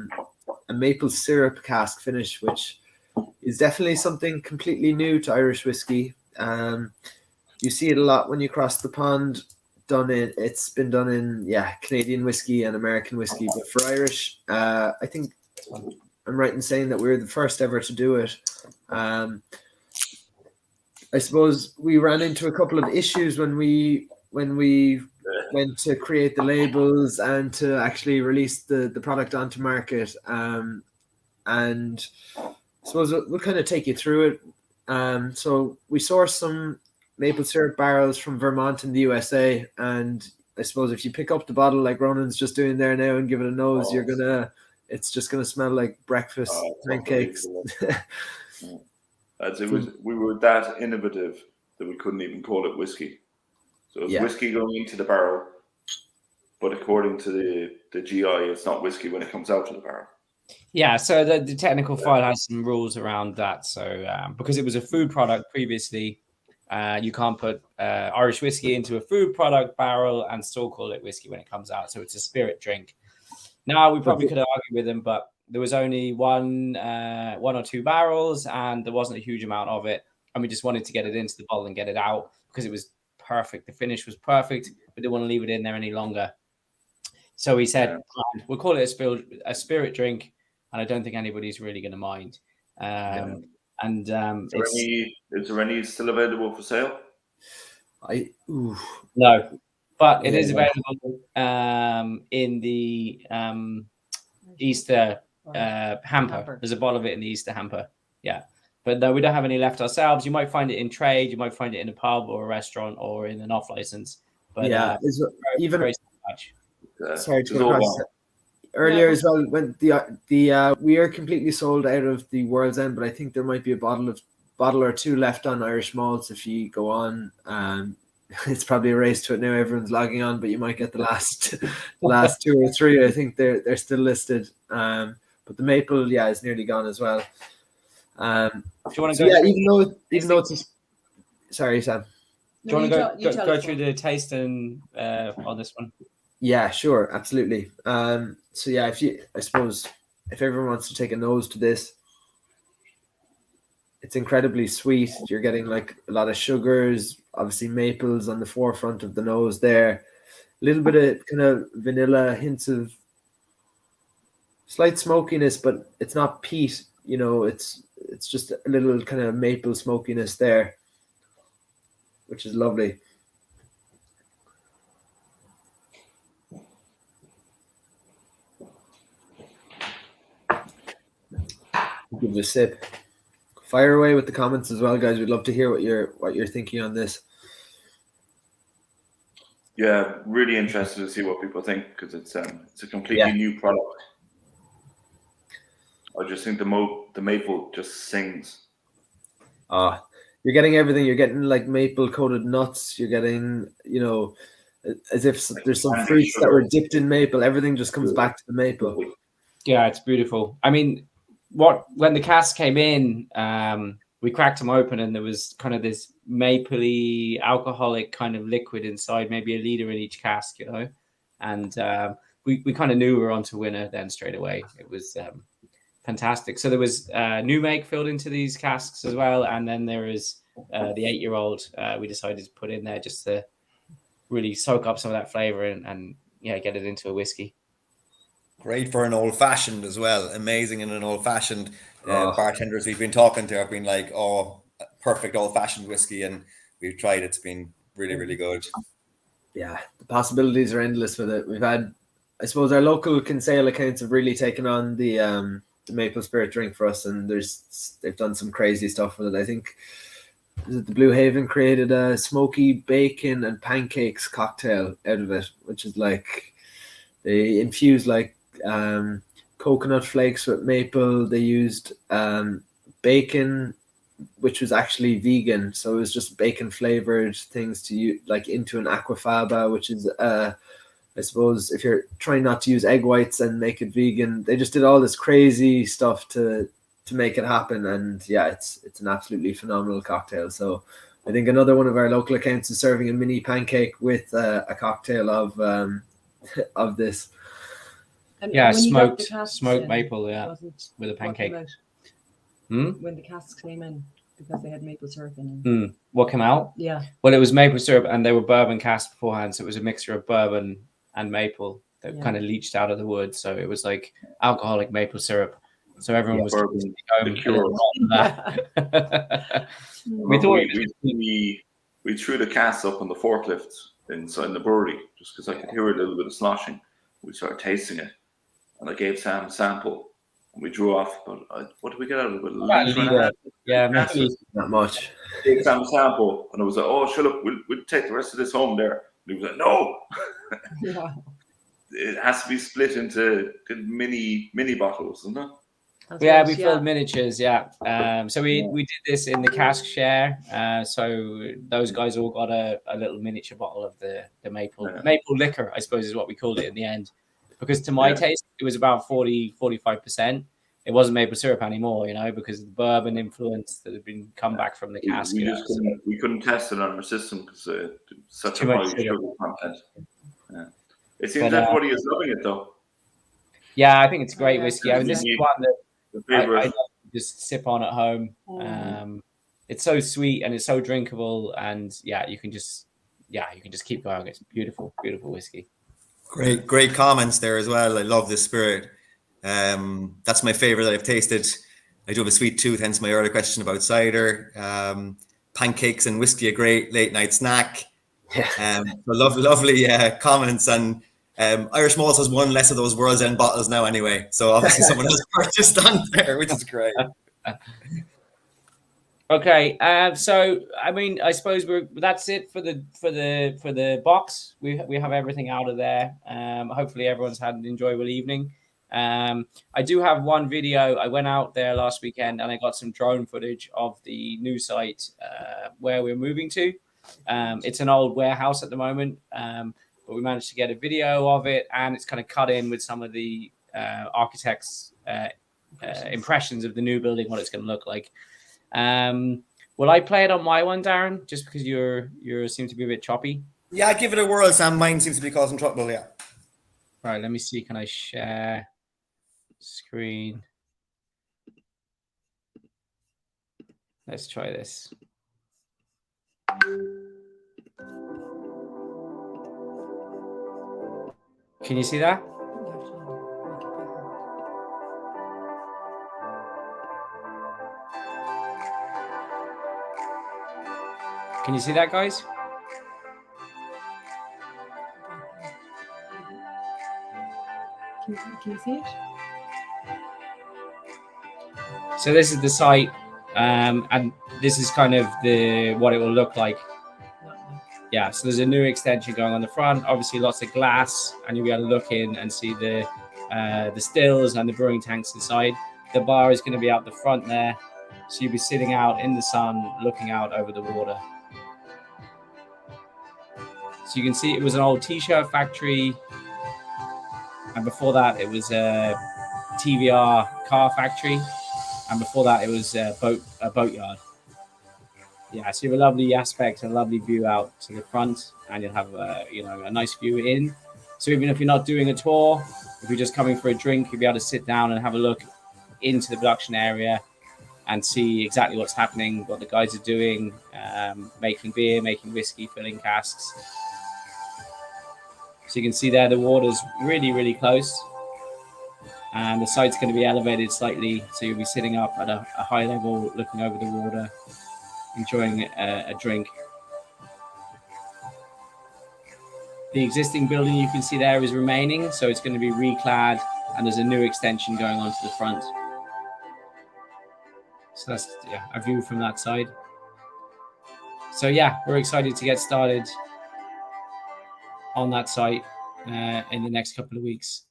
maple syrup cask finish, which is definitely something completely new to Irish whiskey. You see it a lot when you cross the pond. It's been done in Canadian whiskey and American whiskey, but for Irish, I think I'm right in saying that we're the first ever to do it. I suppose we ran into a couple of issues when we went to create the labels and to actually release the product onto market. And I suppose we'll kind of take you through it. So we sourced some maple syrup barrels from Vermont in the USA, and I suppose if you pick up the bottle like Ronan's just doing there now and give it a nose, it's just gonna smell like breakfast pancakes. We were that innovative that we couldn't even call it whiskey. So it's whiskey going into the barrel, but according to the GI, it's not whiskey when it comes out of the barrel. Yeah, so the technical file has some rules around that. So because it was a food product previously, you can't put Irish whiskey into a food product barrel and still call it whiskey when it comes out. So it's a spirit drink. Now, we probably could have argued with them, but there was only one or two barrels and there wasn't a huge amount of it. And we just wanted to get it into the bottle and get it out because it was perfect. The finish was perfect. We didn't want to leave it in there any longer. So we said, we'll call it a spirit drink. And I don't think anybody's really going to mind. Is there any still available for sale? No, but it is available in the Easter hamper. There's a bottle of it in the Easter hamper. Yeah, but no, we don't have any left ourselves. You might find it in trade. You might find it in a pub or a restaurant or in an off license. But even sorry to go across earlier as well. When we are completely sold out of the World's End, but I think there might be a bottle or two left on Irish malts if you go on. It's probably a race to it now. Everyone's logging on, but you might get the last two or three. I think they're still listed. But the maple, is nearly gone as well. Do you want to go? Even though it's sorry, Sam. Do you want to go through the taste and on this one? Yeah, sure, absolutely. I suppose if everyone wants to take a nose to this, it's incredibly sweet. You're getting like a lot of sugars, obviously maples on the forefront of the nose there. A little bit of kind of vanilla, hints of slight smokiness, but it's not peat. It's just a little kind of maple smokiness there, which is lovely. Give it a sip. Fire away with the comments as well, guys. We'd love to hear what you're thinking on this. Yeah, really interested to see what people think because it's a completely new product. I just think the maple just sings. you're getting everything. You're getting like maple coated nuts. You're getting, you know, as if there's some candy fruits that sugar. were dipped in maple. Everything just comes back to the maple. Yeah, it's beautiful. I mean, when the cask came in, we cracked them open and there was kind of this mapley alcoholic kind of liquid inside, maybe a liter in each cask, you know. And we kind of knew we were onto winner then straight away. It was fantastic. So there was new make filled into these casks as well, and then there is the 8-year-old we decided to put in there just to really soak up some of that flavor and yeah, get it into a whiskey. Great for an old fashioned as well. Amazing in an old fashioned. Bartenders we've been talking to have been like, oh, perfect old fashioned whiskey, and we've tried. It's been really, really good. Yeah, the possibilities are endless with it. We've had, I suppose, our local Kinsale accounts have really taken on the maple spirit drink for us, and they've done some crazy stuff with it. I think the Blue Haven created a smoky bacon and pancakes cocktail out of it, which is like they infused like coconut flakes with maple. They used bacon, which was actually vegan, so it was just bacon flavored things to use, like into an aquafaba, which is I suppose if you're trying not to use egg whites and make it vegan, they just did all this crazy stuff to make it happen. And yeah, it's an absolutely phenomenal cocktail. So I think another one of our local accounts is serving a mini pancake with a cocktail of this. And Yeah, when you got the smoked casks in, maple, yeah, wasn't with a what came pancake. out when the casks came in, because they had maple syrup in them. What came out? Yeah. Well, it was maple syrup, and they were bourbon casks beforehand, so it was a mixture of bourbon and maple that kind of leached out of the wood. So it was like alcoholic maple syrup. So everyone was home that. We thought we threw the cask up on the forklift inside the brewery just because I could hear a little bit of sloshing. We started tasting it, and I gave Sam a sample, and we drew off. But what did we get out of it? Yeah, maybe not much. Gave Sam a sample, and I was like, "Oh, shut up! We'll take the rest of this home there." And he was like, "No." Yeah. It has to be split into mini bottles, isn't it? That's we filled miniatures. So we did this in the cask share. So those guys all got a little miniature bottle of the maple liquor, I suppose is what we called it in the end, because to my taste it was about 45%. It wasn't maple syrup anymore, you know, because of the bourbon influence that had been come back from the cask. We couldn't test it on our system because such a high sugar content. Yeah. It seems everybody is loving it though. Yeah, I think it's a great whiskey. I mean, this is one that I just sip on at home. It's so sweet and it's so drinkable, and you can just keep going. It's beautiful, beautiful whiskey. Great comments there as well. I love this spirit. That's my favorite that I've tasted. I do have a sweet tooth, hence my earlier question about cider. Pancakes and whiskey, a great late night snack. Lovely comments. And Irish Malts has one less of those World's End bottles now anyway, so obviously someone has purchased on there, which is great. Okay, so I mean, I suppose that's it for the box. We have everything out of there. Hopefully everyone's had an enjoyable evening. I do have one video. I went out there last weekend and I got some drone footage of the new site where we're moving to. It's an old warehouse at the moment, but we managed to get a video of it, and it's kind of cut in with some of the architects' impressions of the new building, what it's going to look like. Will I play it on my one, Darren? Just because you seem to be a bit choppy. Yeah, give it a whirl, Sam. Mine seems to be causing trouble. Yeah. Right. Let me see. Can I share screen? Let's try this. Can you see that? Can you see that, guys? Can you see it? So this is the site, and this is kind of what it will look like. Yeah, so there's a new extension going on the front. Obviously, lots of glass, and you'll be able to look in and see the stills and the brewing tanks inside. The bar is going to be out the front there. So you'll be sitting out in the sun, looking out over the water. So you can see it was an old t-shirt factory. And before that, it was a TVR car factory. And before that, it was a boatyard. Yeah, so you have a lovely aspect and a lovely view out to the front, and you'll have a nice view in. So even if you're not doing a tour, if you're just coming for a drink, you'll be able to sit down and have a look into the production area and see exactly what's happening, what the guys are doing, making beer, making whiskey, filling casks. So you can see there the water's really, really close. And the site's going to be elevated slightly, so you'll be sitting up at a high level, looking over the water, enjoying a drink. The existing building you can see there is remaining, so it's going to be reclad, and there's a new extension going on to the front. So that's a view from that side. So yeah, we're excited to get started on that site in the next couple of weeks.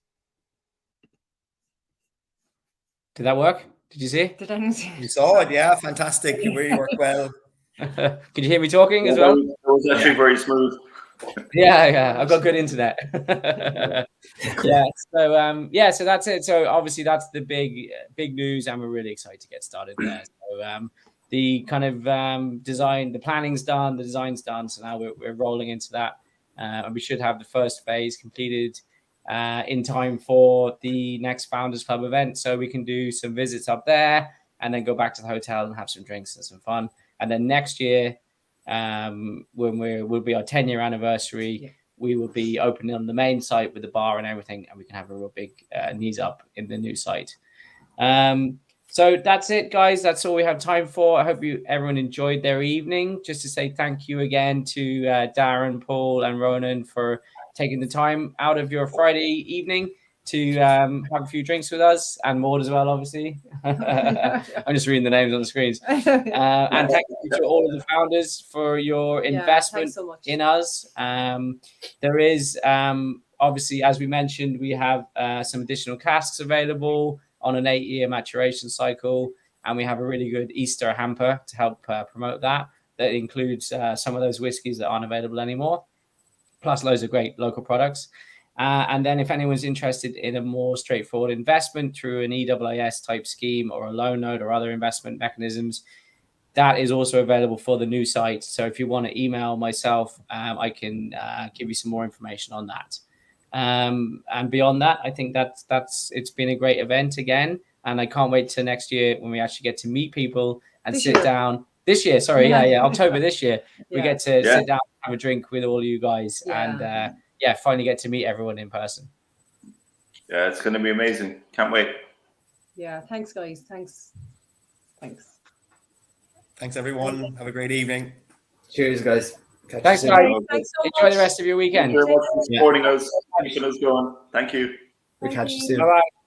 Did that work? Did you see? Did anyone see? You saw it, yeah, fantastic. It really worked well. Could you hear me talking as well? It was actually very smooth. Yeah, I've got good internet. So that's it. So obviously that's the big news, and we're really excited to get started there. So the kind of design, the planning's done, the design's done. So now we're rolling into that, and we should have the first phase completed in time for the next Founders Club event, so we can do some visits up there and then go back to the hotel and have some drinks and some fun. And then next year, when will be our 10-year anniversary, we will be opening on the main site with the bar and everything, and we can have a real big knees up in the new site. So that's it, guys. That's all we have time for. I hope everyone enjoyed their evening. Just to say thank you again to Darren, Paul, and Ronan for taking the time out of your Friday evening to have a few drinks with us, and Maud as well, obviously. I'm just reading the names on the screens. And thank you to all of the founders for your investment so in us. There is, obviously, as we mentioned, we have some additional casks available on an 8-year maturation cycle, and we have a really good Easter hamper to help promote that. That includes some of those whiskies that aren't available anymore, plus loads of great local products. And then if anyone's interested in a more straightforward investment through an EWIS type scheme or a loan note or other investment mechanisms, that is also available for the new site. So if you want to email myself, I can give you some more information on that. And beyond that, I think it's been a great event again. And I can't wait till next year when we actually get to meet people and sit down. This year, sorry, October this year. We get to sit down and have a drink with all you guys and finally get to meet everyone in person. Yeah, it's going to be amazing. Can't wait. Yeah, thanks, guys. Thanks. Thanks, everyone. Have a great evening. Cheers, guys. Thanks, guys. Thanks so Enjoy much. the rest of your weekend. Thank you very much for supporting us, keeping us going. Thank you. We'll catch you soon. Bye-bye.